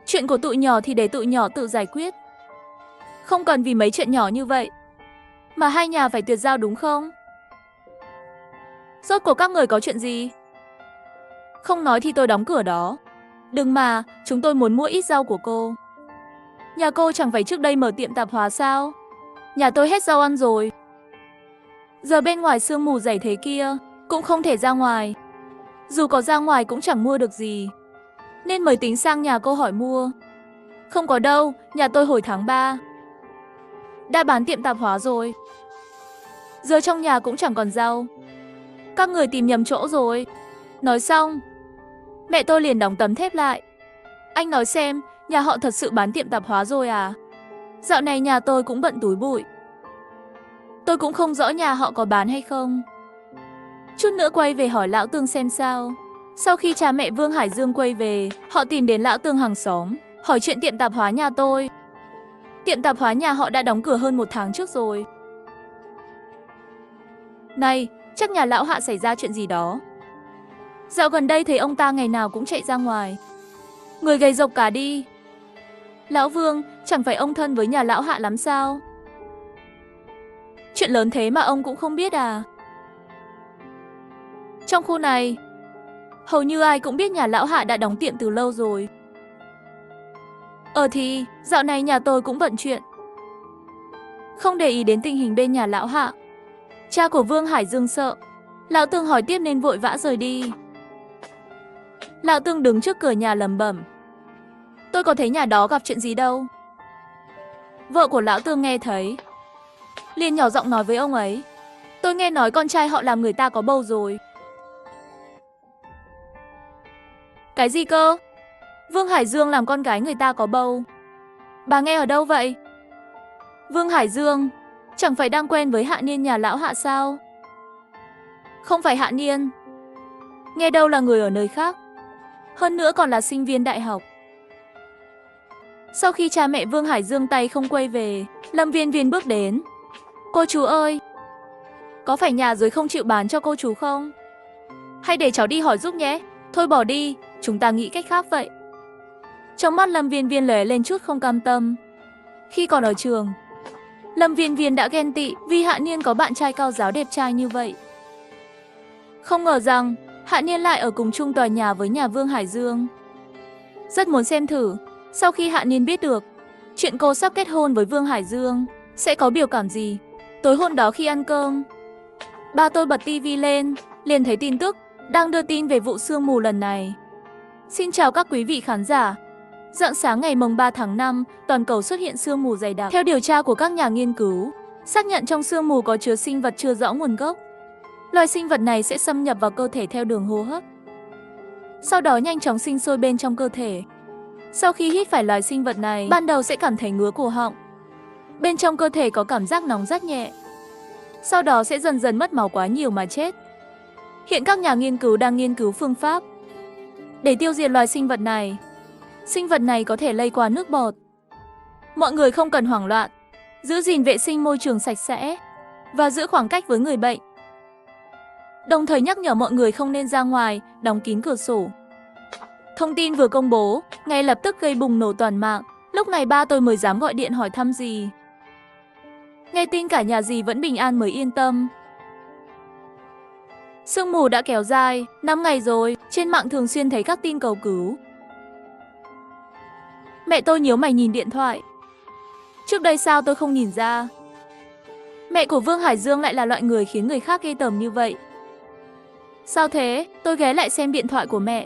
Chuyện của tụi nhỏ thì để tụi nhỏ tự giải quyết. Không cần vì mấy chuyện nhỏ như vậy mà hai nhà phải tuyệt giao đúng không? Rốt cuộc các người có chuyện gì? Không nói thì tôi đóng cửa đó. Đừng mà, chúng tôi muốn mua ít rau của cô. Nhà cô chẳng phải trước đây mở tiệm tạp hóa sao? Nhà tôi hết rau ăn rồi. Giờ bên ngoài sương mù dày thế kia, cũng không thể ra ngoài. Dù có ra ngoài cũng chẳng mua được gì, nên mới tính sang nhà cô hỏi mua. Không có đâu, nhà tôi hồi tháng 3 đã bán tiệm tạp hóa rồi. Giờ trong nhà cũng chẳng còn rau. Các người tìm nhầm chỗ rồi. Nói xong, mẹ tôi liền đóng tấm thép lại. Anh nói xem, nhà họ thật sự bán tiệm tạp hóa rồi à? Dạo này nhà tôi cũng bận túi bụi. Tôi cũng không rõ nhà họ có bán hay không. Chút nữa quay về hỏi lão Tương xem sao. Sau khi cha mẹ Vương Hải Dương quay về, họ tìm đến lão Tương hàng xóm, hỏi chuyện tiệm tạp hóa nhà tôi. Tiệm tạp hóa nhà họ đã đóng cửa hơn 1 tháng trước rồi. Này, chắc nhà lão Hạ xảy ra chuyện gì đó. Dạo gần đây thấy ông ta ngày nào cũng chạy ra ngoài, người gầy rộc cả đi. Lão Vương, chẳng phải ông thân với nhà lão Hạ lắm sao? Chuyện lớn thế mà ông cũng không biết à? Trong khu này, hầu như ai cũng biết nhà lão Hạ đã đóng tiệm từ lâu rồi. Thì, dạo này nhà tôi cũng bận chuyện. Không để ý đến tình hình bên nhà lão Hạ. Cha của Vương Hải Dương sợ. Lão Tương hỏi tiếp nên vội vã rời đi. Lão Tương đứng trước cửa nhà lẩm bẩm. Tôi có thấy nhà đó gặp chuyện gì đâu. Vợ của Lão Tương nghe thấy, liền nhỏ giọng nói với ông ấy. Tôi nghe nói con trai họ làm người ta có bầu rồi. Cái gì cơ? Vương Hải Dương làm con gái người ta có bầu. Bà nghe ở đâu vậy? Vương Hải Dương, chẳng phải đang quen với Hạ Niên nhà lão Hạ sao? Không phải Hạ Niên. Nghe đâu là người ở nơi khác. Hơn nữa còn là sinh viên đại học. Sau khi cha mẹ Vương Hải Dương tay không quay về, Lâm Viên Viên bước đến. Cô chú ơi, có phải nhà dưới không chịu bán cho cô chú không? Hay để cháu đi hỏi giúp nhé. Thôi bỏ đi, chúng ta nghĩ cách khác vậy. Trong mắt Lâm Viên Viên lóe lên chút không cam tâm. Khi còn ở trường, Lâm Viên Viên đã ghen tị vì Hạ Niên có bạn trai cao giáo đẹp trai như vậy. Không ngờ rằng Hạ Niên lại ở cùng chung tòa nhà với nhà Vương Hải Dương. Rất muốn xem thử, sau khi Hạ Niên biết được chuyện cô sắp kết hôn với Vương Hải Dương, sẽ có biểu cảm gì. Tối hôm đó khi ăn cơm, ba tôi bật tivi lên, liền thấy tin tức đang đưa tin về vụ sương mù lần này. Xin chào các quý vị khán giả. Rạng sáng ngày mùng 3 tháng 5, toàn cầu xuất hiện sương mù dày đặc. Theo điều tra của các nhà nghiên cứu, xác nhận trong sương mù có chứa sinh vật chưa rõ nguồn gốc. Loài sinh vật này sẽ xâm nhập vào cơ thể theo đường hô hấp, sau đó nhanh chóng sinh sôi bên trong cơ thể. Sau khi hít phải loài sinh vật này, ban đầu sẽ cảm thấy ngứa cổ họng. Bên trong cơ thể có cảm giác nóng rất nhẹ. Sau đó sẽ dần dần mất máu quá nhiều mà chết. Hiện các nhà nghiên cứu đang nghiên cứu phương pháp để tiêu diệt loài sinh vật này. Sinh vật này có thể lây qua nước bọt. Mọi người không cần hoảng loạn, giữ gìn vệ sinh môi trường sạch sẽ và giữ khoảng cách với người bệnh. Đồng thời nhắc nhở mọi người không nên ra ngoài, đóng kín cửa sổ. Thông tin vừa công bố, ngay lập tức gây bùng nổ toàn mạng. Lúc này ba tôi mới dám gọi điện hỏi thăm dì. Nghe tin cả nhà dì vẫn bình an mới yên tâm. Sương mù đã kéo dài 5 ngày rồi, trên mạng thường xuyên thấy các tin cầu cứu. Mẹ tôi nhíu mày nhìn điện thoại. Trước đây sao tôi không nhìn ra? Mẹ của Vương Hải Dương lại là loại người khiến người khác ghê tởm như vậy. Sao thế? Tôi ghé lại xem điện thoại của mẹ.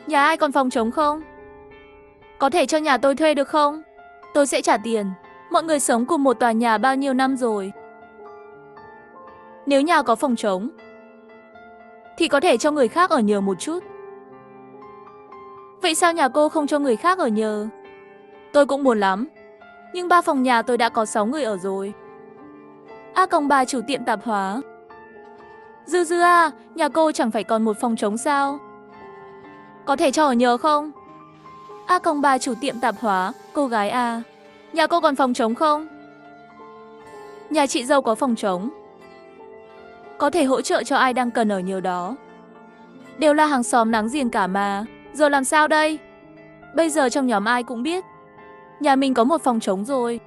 Nhà ai còn phòng trống không? Có thể cho nhà tôi thuê được không? Tôi sẽ trả tiền. Mọi người sống cùng một tòa nhà bao nhiêu năm rồi. Nếu nhà có phòng trống thì có thể cho người khác ở nhờ một chút. Vậy sao nhà cô không cho người khác ở nhờ? Tôi cũng muốn lắm, nhưng 3 phòng nhà tôi đã có 6 người ở rồi. Bà chủ tiệm tạp hóa. Dư Dư à, nhà cô chẳng phải còn một phòng trống sao? Có thể cho ở nhờ không? Bà chủ tiệm tạp hóa, cô gái à, nhà cô còn phòng trống không? Nhà chị dâu có phòng trống, có thể hỗ trợ cho ai đang cần ở nhờ đó. Đều là hàng xóm láng giềng cả mà, giờ làm sao đây? Bây giờ trong nhóm ai cũng biết nhà mình có một phòng trống rồi.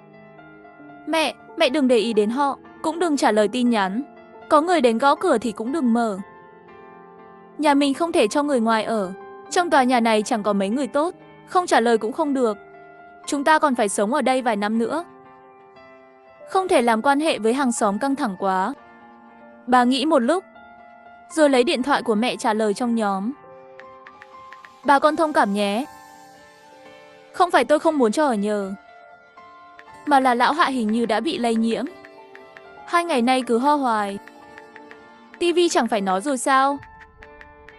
Mẹ đừng để ý đến họ, cũng đừng trả lời tin nhắn. Có người đến gõ cửa thì cũng đừng mở. Nhà mình không thể cho người ngoài ở. Trong tòa nhà này chẳng có mấy người tốt, không trả lời cũng không được. Chúng ta còn phải sống ở đây vài năm nữa. Không thể làm quan hệ với hàng xóm căng thẳng quá. Bà nghĩ một lúc, rồi lấy điện thoại của mẹ trả lời trong nhóm. Bà con thông cảm nhé. Không phải tôi không muốn cho ở nhờ, mà là lão Hạ hình như đã bị lây nhiễm. 2 ngày nay cứ ho hoài. Tivi chẳng phải nói rồi sao?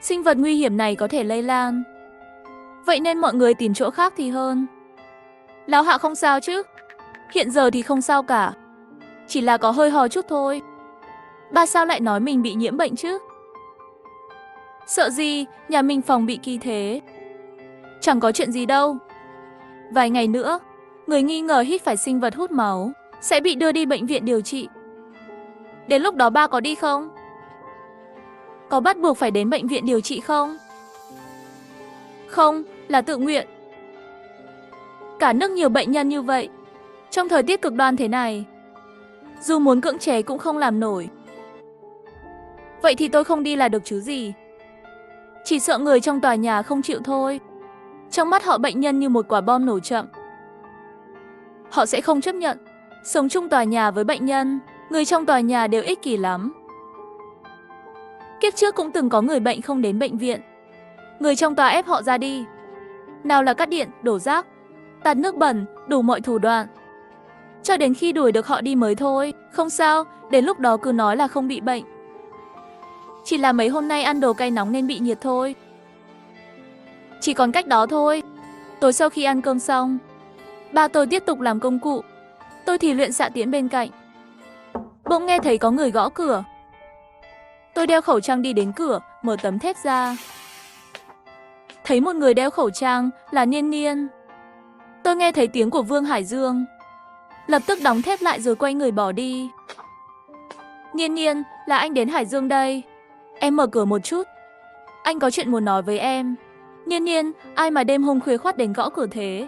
Sinh vật nguy hiểm này có thể lây lan. Vậy nên mọi người tìm chỗ khác thì hơn. Lão Hạ không sao chứ? Hiện giờ thì không sao cả. Chỉ là có hơi ho chút thôi. Ba sao lại nói mình bị nhiễm bệnh chứ? Sợ gì, nhà mình phòng bị kỳ thế. Chẳng có chuyện gì đâu. Vài ngày nữa, người nghi ngờ hít phải sinh vật hút máu sẽ bị đưa đi bệnh viện điều trị. Đến lúc đó ba có đi không? Có bắt buộc phải đến bệnh viện điều trị không? Không, là tự nguyện. Cả nước nhiều bệnh nhân như vậy, trong thời tiết cực đoan thế này, dù muốn cưỡng chế cũng không làm nổi. Vậy thì tôi không đi là được chứ gì. Chỉ sợ người trong tòa nhà không chịu thôi. Trong mắt họ bệnh nhân như một quả bom nổ chậm. Họ sẽ không chấp nhận sống chung tòa nhà với bệnh nhân. Người trong tòa nhà đều ích kỷ lắm. Kiếp trước cũng từng có người bệnh không đến bệnh viện. Người trong tòa ép họ ra đi. Nào là cắt điện, đổ rác, tạt nước bẩn, đủ mọi thủ đoạn. Cho đến khi đuổi được họ đi mới thôi. Không sao, đến lúc đó cứ nói là không bị bệnh. Chỉ là mấy hôm nay ăn đồ cay nóng nên bị nhiệt thôi. Chỉ còn cách đó thôi. Tối sau khi ăn cơm xong, ba tôi tiếp tục làm công cụ. Tôi thì luyện xạ tiễn bên cạnh. Bỗng nghe thấy có người gõ cửa. Tôi đeo khẩu trang đi đến cửa, mở tấm thép ra. Thấy một người đeo khẩu trang là Niên Niên. Tôi nghe thấy tiếng của Vương Hải Dương. Lập tức đóng thép lại rồi quay người bỏ đi. Niên Niên, là anh đến Hải Dương đây. Em mở cửa một chút. Anh có chuyện muốn nói với em. Niên Niên, ai mà đêm hôm khuya khoắt đến gõ cửa thế?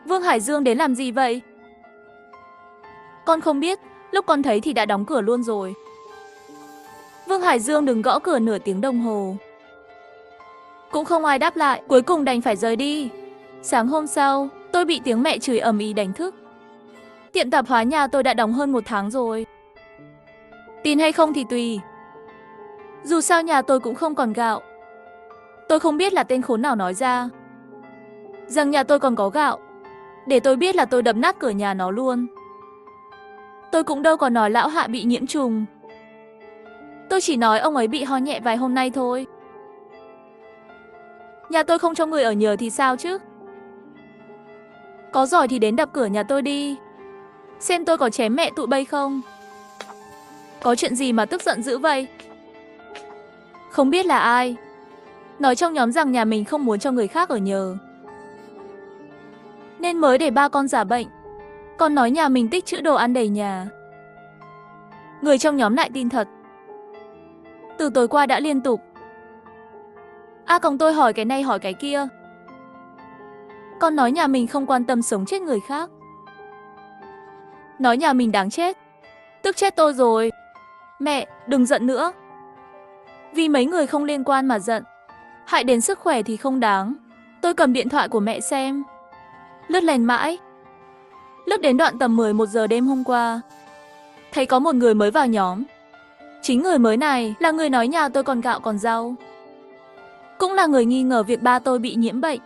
Vương Hải Dương đến làm gì vậy? Con không biết, lúc con thấy thì đã đóng cửa luôn rồi. Vương Hải Dương đứng gõ cửa nửa tiếng đồng hồ. Cũng không ai đáp lại, cuối cùng đành phải rời đi. Sáng hôm sau, tôi bị tiếng mẹ chửi ầm ĩ đánh thức. Tiệm tạp hóa nhà tôi đã đóng hơn 1 tháng rồi. Tin hay không thì tùy. Dù sao nhà tôi cũng không còn gạo. Tôi không biết là tên khốn nào nói ra rằng nhà tôi còn có gạo. Để tôi biết là tôi đập nát cửa nhà nó luôn. Tôi cũng đâu còn nói lão Hạ bị nhiễm trùng. Tôi chỉ nói ông ấy bị ho nhẹ vài hôm nay thôi. Nhà tôi không cho người ở nhờ thì sao chứ? Có giỏi thì đến đập cửa nhà tôi đi. Xem tôi có chém mẹ tụi bay không? Có chuyện gì mà tức giận dữ vậy? Không biết là ai nói trong nhóm rằng nhà mình không muốn cho người khác ở nhờ, nên mới để ba con giả bệnh. Con nói nhà mình tích trữ đồ ăn đầy nhà. Người trong nhóm lại tin thật. Từ tối qua đã liên tục còn tôi hỏi cái này hỏi cái kia. Con nói nhà mình không quan tâm sống chết người khác. Nói nhà mình đáng chết. Tức chết tôi rồi. Mẹ, đừng giận nữa. Vì mấy người không liên quan mà giận, hại đến sức khỏe thì không đáng. Tôi cầm điện thoại của mẹ xem. Lướt lên mãi. Lướt đến đoạn tầm 11 giờ đêm hôm qua. Thấy có một người mới vào nhóm. Chính người mới này là người nói nhà tôi còn gạo còn rau. Cũng là người nghi ngờ việc ba tôi bị nhiễm bệnh.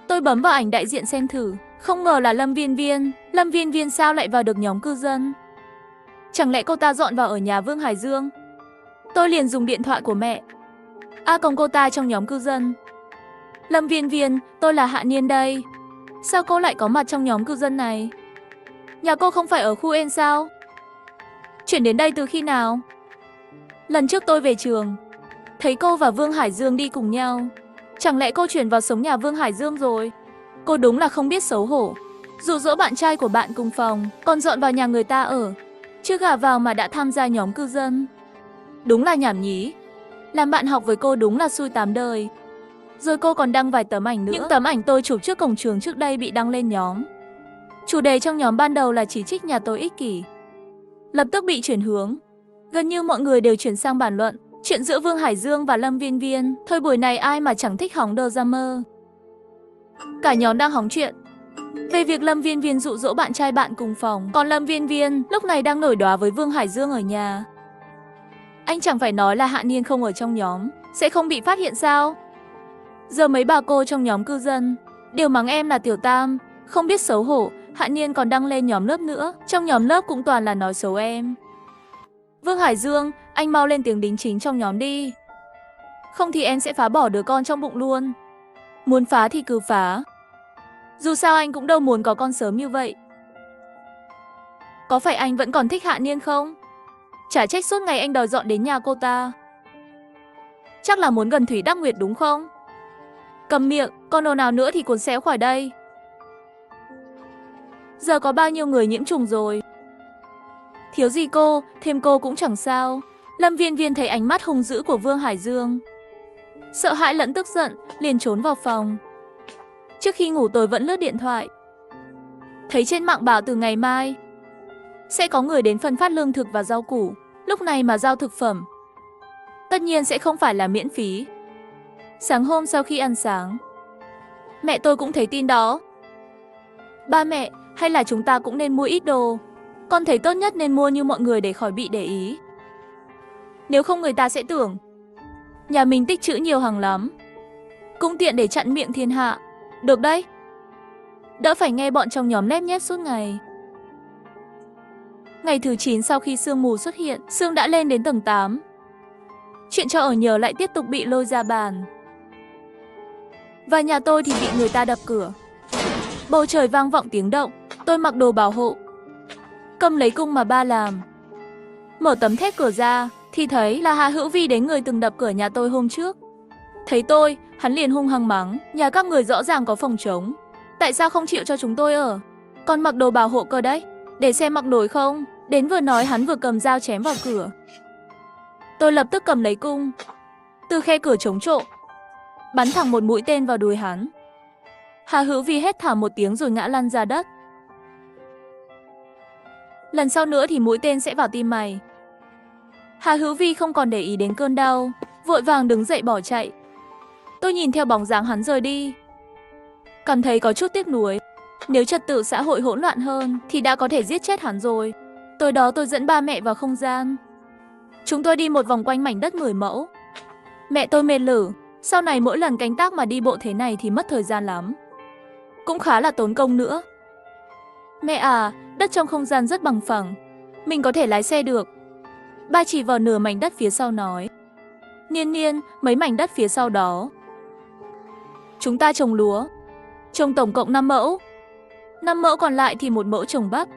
Tôi bấm vào ảnh đại diện xem thử. Không ngờ là Lâm Viên Viên. Lâm Viên Viên sao lại vào được nhóm cư dân? Chẳng lẽ cô ta dọn vào ở nhà Vương Hải Dương? Tôi liền dùng điện thoại của mẹ. Còn cô ta trong nhóm cư dân. Lâm Viên Viên, tôi là Hạ Niên đây. Sao cô lại có mặt trong nhóm cư dân này? Nhà cô không phải ở khu N sao? Chuyển đến đây từ khi nào? Lần trước tôi về trường, thấy cô và Vương Hải Dương đi cùng nhau. Chẳng lẽ cô chuyển vào sống nhà Vương Hải Dương rồi? Cô đúng là không biết xấu hổ. Dụ dỗ bạn trai của bạn cùng phòng, còn dọn vào nhà người ta ở. Chưa gả vào mà đã tham gia nhóm cư dân. Đúng là nhảm nhí. Làm bạn học với cô đúng là xui 8 đời. Rồi cô còn đăng vài tấm ảnh nữa. Những tấm ảnh tôi chụp trước cổng trường trước đây bị đăng lên nhóm. Chủ đề trong nhóm ban đầu là chỉ trích nhà tôi ích kỷ. Lập tức bị chuyển hướng. Gần như mọi người đều chuyển sang bàn luận chuyện giữa Vương Hải Dương và Lâm Viên Viên. Thôi buổi này ai mà chẳng thích hóng đơ ra mơ. Cả nhóm đang hóng chuyện về việc Lâm Viên Viên dụ dỗ bạn trai bạn cùng phòng. Còn Lâm Viên Viên lúc này đang nổi đoá với Vương Hải Dương ở nhà. Anh chẳng phải nói là Hạ Niên không ở trong nhóm sẽ không bị phát hiện sao? Giờ mấy bà cô trong nhóm cư dân đều mắng em là tiểu tam, không biết xấu hổ. Hạ Niên còn đăng lên nhóm lớp nữa. Trong nhóm lớp cũng toàn là nói xấu em. Vương Hải Dương, anh mau lên tiếng đính chính trong nhóm đi. Không thì em sẽ phá bỏ đứa con trong bụng luôn. Muốn phá thì cứ phá. Dù sao anh cũng đâu muốn có con sớm như vậy. Có phải anh vẫn còn thích Hạ Niên không? Chả trách suốt ngày anh đòi dọn đến nhà cô ta. Chắc là muốn gần Thủy Đắc Nguyệt đúng không? Cầm miệng, còn ồn nào nữa thì cuốn xéo khỏi đây. Giờ có bao nhiêu người nhiễm trùng rồi? Thiếu gì cô, thêm cô cũng chẳng sao. Lâm Viên Viên thấy ánh mắt hung dữ của Vương Hải Dương, sợ hãi lẫn tức giận, liền trốn vào phòng. Trước khi ngủ tôi vẫn lướt điện thoại. Thấy trên mạng bảo từ ngày mai sẽ có người đến phân phát lương thực và rau củ. Lúc này mà giao thực phẩm tất nhiên sẽ không phải là miễn phí. Sáng hôm sau khi ăn sáng, Mẹ tôi cũng thấy tin đó. Ba mẹ, hay là chúng ta cũng nên mua ít đồ. Con thấy tốt nhất nên mua như mọi người để khỏi bị để ý. Nếu không người ta sẽ tưởng nhà mình tích trữ nhiều hàng lắm. Cũng tiện để chặn miệng thiên hạ. Được đấy. Đỡ phải nghe bọn trong nhóm lép nhép suốt ngày. Ngày thứ 9 sau khi sương mù xuất hiện, sương đã lên đến tầng 8. Chuyện cho ở nhờ lại tiếp tục bị lôi ra bàn. Và nhà tôi thì bị người ta đập cửa. Bầu trời vang vọng tiếng động. Tôi mặc đồ bảo hộ, cầm lấy cung mà ba làm. Mở tấm thép cửa ra thì thấy là Hà Hữu Vi đến người từng đập cửa nhà tôi hôm trước. Thấy tôi, hắn liền hung hăng mắng, nhà các người rõ ràng có phòng trống, tại sao không chịu cho chúng tôi ở? Còn mặc đồ bảo hộ cơ đấy, để xem mặc nổi không? Đến vừa nói hắn vừa cầm dao chém vào cửa. Tôi lập tức cầm lấy cung, từ khe cửa chống trộm, bắn thẳng một mũi tên vào đùi hắn. Hà Hữu Vi hét thảm một tiếng rồi ngã lăn ra đất. Lần sau nữa thì mũi tên sẽ vào tim mày. Hà Hữu Vi không còn để ý đến cơn đau, vội vàng đứng dậy bỏ chạy. Tôi nhìn theo bóng dáng hắn rời đi, cảm thấy có chút tiếc nuối. Nếu trật tự xã hội hỗn loạn hơn thì đã có thể giết chết hắn rồi. Tối đó tôi dẫn ba mẹ vào không gian. Chúng tôi đi một vòng quanh mảnh đất 10 mẫu. Mẹ tôi mệt lử, sau này mỗi lần canh tác mà đi bộ thế này thì mất thời gian lắm. Cũng khá là tốn công nữa. Mẹ à, đất trong không gian rất bằng phẳng, mình có thể lái xe được. Ba chỉ vào nửa mảnh đất phía sau nói. Niên Niên, mấy mảnh đất phía sau đó chúng ta trồng lúa, trồng tổng cộng 5 mẫu. 5 mẫu còn lại thì 1 mẫu trồng bắp,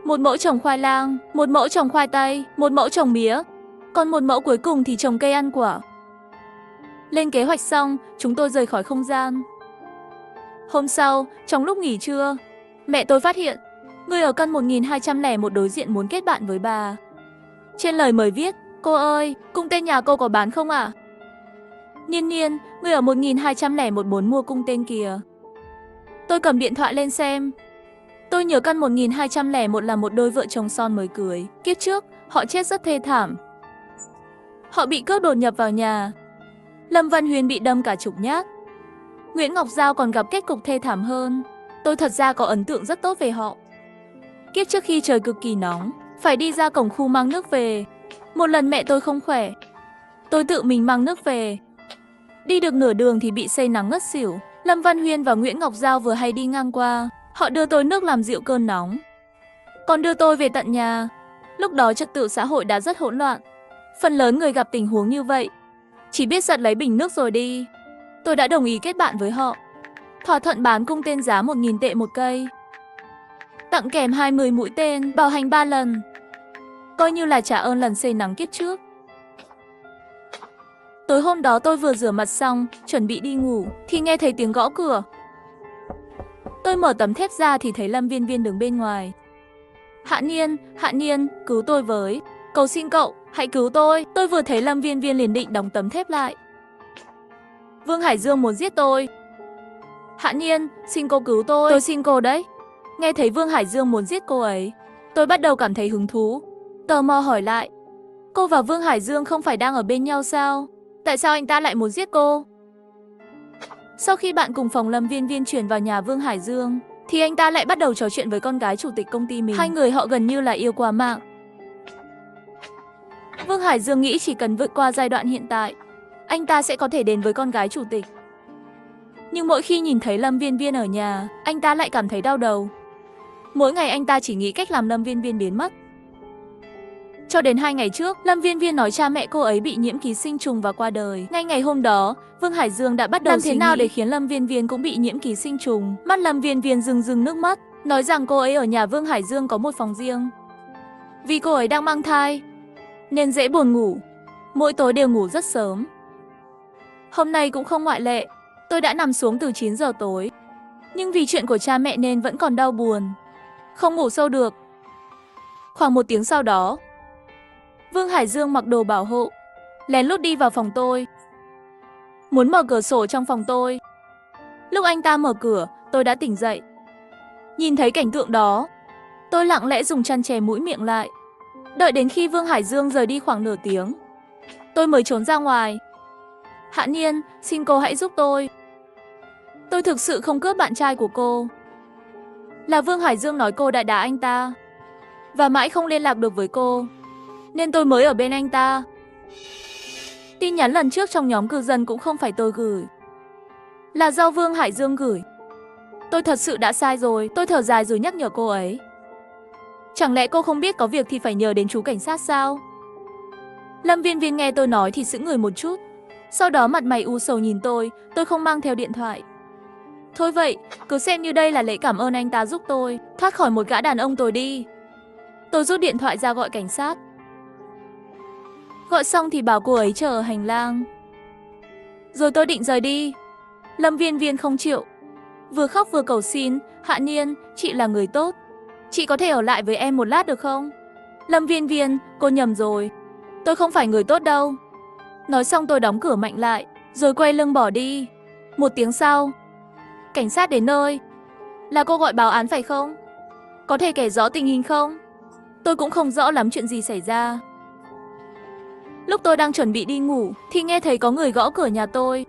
1 mẫu trồng khoai lang, 1 mẫu trồng khoai tây, 1 mẫu trồng mía, còn 1 mẫu cuối cùng thì trồng cây ăn quả. Lên kế hoạch xong, chúng tôi rời khỏi không gian. Hôm sau, trong lúc nghỉ trưa, mẹ tôi phát hiện người ở căn 1201 đối diện muốn kết bạn với bà. Trên lời mời viết, cô ơi, cung tên nhà cô có bán không ạ? Niên Niên, người ở 1201 muốn mua cung tên kìa. Tôi cầm điện thoại lên xem. Tôi nhớ căn 1201 là một đôi vợ chồng son mới cưới. Kiếp trước, họ chết rất thê thảm. Họ bị cướp đột nhập vào nhà. Lâm Văn Huyền bị đâm cả chục nhát. Nguyễn Ngọc Giao còn gặp kết cục thê thảm hơn. Tôi thật ra có ấn tượng rất tốt về họ. Kiếp trước khi trời cực kỳ nóng, phải đi ra cổng khu mang nước về. Một lần mẹ tôi không khỏe, tôi tự mình mang nước về. Đi được nửa đường thì bị say nắng ngất xỉu. Lâm Văn Huyên và Nguyễn Ngọc Giao vừa hay đi ngang qua, họ đưa tôi nước làm dịu cơn nóng, còn đưa tôi về tận nhà. Lúc đó trật tự xã hội đã rất hỗn loạn. Phần lớn người gặp tình huống như vậy chỉ biết giật lấy bình nước rồi đi. Tôi đã đồng ý kết bạn với họ, thỏa thuận bán cung tên giá 1.000 tệ một cây, tặng kèm 20 mũi tên, bảo hành 3 lần, coi như là trả ơn lần say nắng kiếp trước. Tối hôm đó tôi vừa rửa mặt xong, chuẩn bị đi ngủ, thì nghe thấy tiếng gõ cửa. Tôi mở tấm thép ra thì thấy Lâm Viên Viên đứng bên ngoài. Hạ Niên, cứu tôi với. Cầu xin cậu, hãy cứu tôi. Tôi vừa thấy Lâm Viên Viên liền định đóng tấm thép lại. Vương Hải Dương muốn giết tôi. Hạ Niên, xin cô cứu tôi xin cô đấy. Nghe thấy Vương Hải Dương muốn giết cô ấy, tôi bắt đầu cảm thấy hứng thú. Tò mò hỏi lại, cô và Vương Hải Dương không phải đang ở bên nhau sao? Tại sao anh ta lại muốn giết cô? Sau khi bạn cùng phòng Lâm Viên Viên chuyển vào nhà Vương Hải Dương, thì anh ta lại bắt đầu trò chuyện với con gái chủ tịch công ty mình. Hai người họ gần như là yêu qua mạng. Vương Hải Dương nghĩ chỉ cần vượt qua giai đoạn hiện tại, anh ta sẽ có thể đến với con gái chủ tịch. Nhưng mỗi khi nhìn thấy Lâm Viên Viên ở nhà, anh ta lại cảm thấy đau đầu. Mỗi ngày anh ta chỉ nghĩ cách làm Lâm Viên Viên biến mất. Cho đến 2 ngày trước, Lâm Viên Viên nói cha mẹ cô ấy bị nhiễm ký sinh trùng và qua đời. Ngay ngày hôm đó, Vương Hải Dương đã bắt đầu làm thế nào để khiến Lâm Viên Viên cũng bị nhiễm ký sinh trùng. Mắt Lâm Viên Viên rưng rưng nước mắt, nói rằng cô ấy ở nhà Vương Hải Dương có một phòng riêng. Vì cô ấy đang mang thai, nên dễ buồn ngủ, mỗi tối đều ngủ rất sớm. Hôm nay cũng không ngoại lệ, tôi đã nằm xuống từ 9 giờ tối. Nhưng vì chuyện của cha mẹ nên vẫn còn đau buồn, không ngủ sâu được. Khoảng 1 tiếng sau đó, Vương Hải Dương mặc đồ bảo hộ, lén lút đi vào phòng tôi, muốn mở cửa sổ trong phòng tôi. Lúc anh ta mở cửa, tôi đã tỉnh dậy. Nhìn thấy cảnh tượng đó, tôi lặng lẽ dùng chăn che mũi miệng lại. Đợi đến khi Vương Hải Dương rời đi khoảng nửa tiếng, tôi mới trốn ra ngoài. Hạ Niên, xin cô hãy giúp tôi. Tôi thực sự không cướp bạn trai của cô. Là Vương Hải Dương nói cô đã đá anh ta và mãi không liên lạc được với cô, nên tôi mới ở bên anh ta. Tin nhắn lần trước trong nhóm cư dân cũng không phải tôi gửi, là do Vương Hải Dương gửi. Tôi thật sự đã sai rồi, tôi thở dài rồi nhắc nhở cô ấy. Chẳng lẽ cô không biết có việc thì phải nhờ đến chú cảnh sát sao? Lâm Viên Viên nghe tôi nói thì sững người một chút. Sau đó mặt mày u sầu nhìn tôi không mang theo điện thoại. Thôi vậy, cứ xem như đây là lễ cảm ơn anh ta giúp tôi thoát khỏi một gã đàn ông tồi đi. Tôi rút điện thoại ra gọi cảnh sát. Gọi xong thì bảo cô ấy chờ ở hành lang. Rồi tôi định rời đi. Lâm Viên Viên không chịu. Vừa khóc vừa cầu xin, Hạ Niên, chị là người tốt. Chị có thể ở lại với em một lát được không? Lâm Viên Viên, cô nhầm rồi. Tôi không phải người tốt đâu. Nói xong tôi đóng cửa mạnh lại, rồi quay lưng bỏ đi. Một tiếng sau, cảnh sát đến nơi. Là cô gọi báo án phải không? Có thể kể rõ tình hình không? Tôi cũng không rõ lắm chuyện gì xảy ra. Lúc tôi đang chuẩn bị đi ngủ thì nghe thấy có người gõ cửa nhà tôi.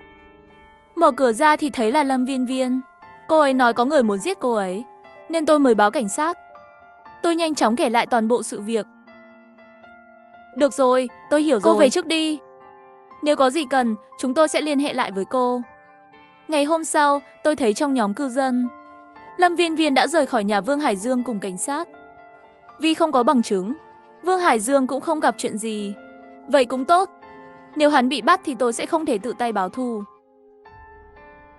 Mở cửa ra thì thấy là Lâm Viên Viên. Cô ấy nói có người muốn giết cô ấy, nên tôi mới báo cảnh sát. Tôi nhanh chóng kể lại toàn bộ sự việc. Được rồi, tôi hiểu rồi. Cô về trước đi. Nếu có gì cần, chúng tôi sẽ liên hệ lại với cô. Ngày hôm sau, tôi thấy trong nhóm cư dân, Lâm Viên Viên đã rời khỏi nhà Vương Hải Dương cùng cảnh sát. Vì không có bằng chứng, Vương Hải Dương cũng không gặp chuyện gì. Vậy cũng tốt. Nếu hắn bị bắt thì tôi sẽ không thể tự tay báo thù.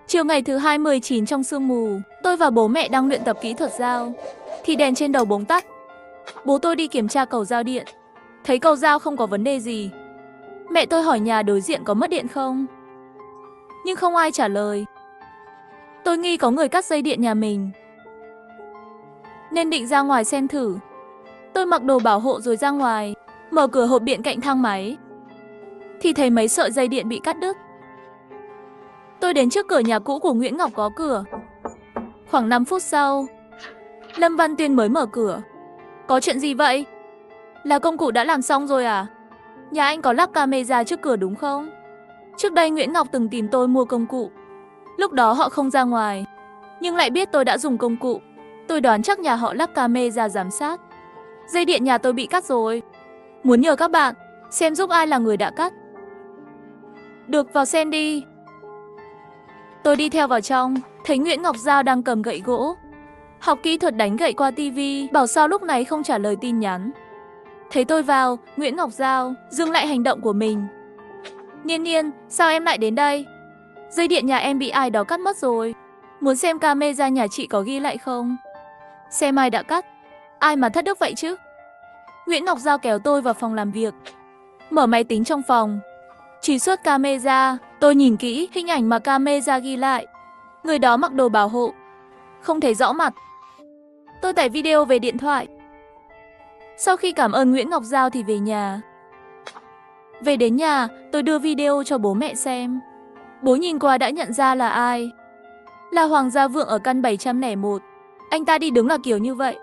Chiều ngày thứ 29 trong sương mù, tôi và bố mẹ đang luyện tập kỹ thuật dao, thì đèn trên đầu bỗng tắt. Bố tôi đi kiểm tra cầu dao điện, thấy cầu dao không có vấn đề gì. Mẹ tôi hỏi nhà đối diện có mất điện không, nhưng không ai trả lời. Tôi nghi có người cắt dây điện nhà mình, nên định ra ngoài xem thử. Tôi mặc đồ bảo hộ rồi ra ngoài, mở cửa hộp điện cạnh thang máy, thì thấy mấy sợi dây điện bị cắt đứt. Tôi đến trước cửa nhà cũ của Nguyễn Ngọc có cửa. Khoảng 5 phút sau, Lâm Văn Tuyên mới mở cửa. Có chuyện gì vậy? Là công cụ đã làm xong rồi à? Nhà anh có lắp camera trước cửa đúng không? Trước đây Nguyễn Ngọc từng tìm tôi mua công cụ. Lúc đó họ không ra ngoài, nhưng lại biết tôi đã dùng công cụ. Tôi đoán chắc nhà họ lắp camera giám sát. Dây điện nhà tôi bị cắt rồi. Muốn nhờ các bạn xem giúp ai là người đã cắt. Được, vào xem đi. Tôi đi theo vào trong, thấy Nguyễn Ngọc Giao đang cầm gậy gỗ. Học kỹ thuật đánh gậy qua tivi, bảo sao lúc này không trả lời tin nhắn. Thấy tôi vào, Nguyễn Ngọc Giao dừng lại hành động của mình. Niên Niên, sao em lại đến đây? Dây điện nhà em bị ai đó cắt mất rồi. Muốn xem camera nhà chị có ghi lại không? Xem ai đã cắt. Ai mà thất đức vậy chứ? Nguyễn Ngọc Giao kéo tôi vào phòng làm việc, mở máy tính trong phòng, truy xuất camera. Tôi nhìn kỹ hình ảnh mà camera ghi lại. Người đó mặc đồ bảo hộ, không thấy rõ mặt. Tôi tải video về điện thoại. Sau khi cảm ơn Nguyễn Ngọc Giao thì về nhà. Về đến nhà, tôi đưa video cho bố mẹ xem. Bố nhìn qua đã nhận ra là ai. Là Hoàng Gia Vượng ở căn 701. Anh ta đi đứng là kiểu như vậy.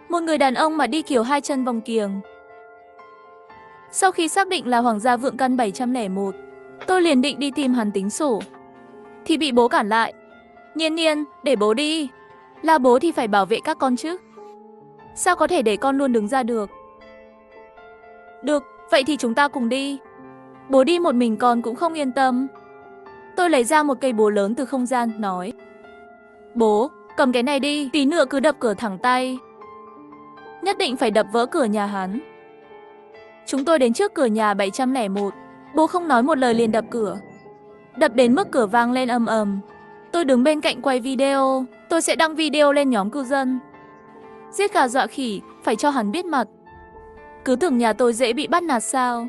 Một người đàn ông mà đi kiểu hai chân vòng kiềng. Sau khi xác định là Hoàng Gia Vượng căn 701, tôi liền định đi tìm hắn tính sổ, thì bị bố cản lại. Niên Niên, để bố đi. Là bố thì phải bảo vệ các con chứ. Sao có thể để con luôn đứng ra được? Được, vậy thì chúng ta cùng đi. Bố đi một mình con cũng không yên tâm. Tôi lấy ra một cây búa lớn từ không gian, nói: Bố, cầm cái này đi, tí nữa cứ đập cửa thẳng tay. Nhất định phải đập vỡ cửa nhà hắn. Chúng tôi đến trước cửa nhà 701. Bố không nói một lời liền đập cửa. Đập đến mức cửa vang lên ầm ầm. Tôi đứng bên cạnh quay video. Tôi sẽ đăng video lên nhóm cư dân. Giết gà dọa khỉ, phải cho hắn biết mặt. Cứ tưởng nhà tôi dễ bị bắt nạt sao?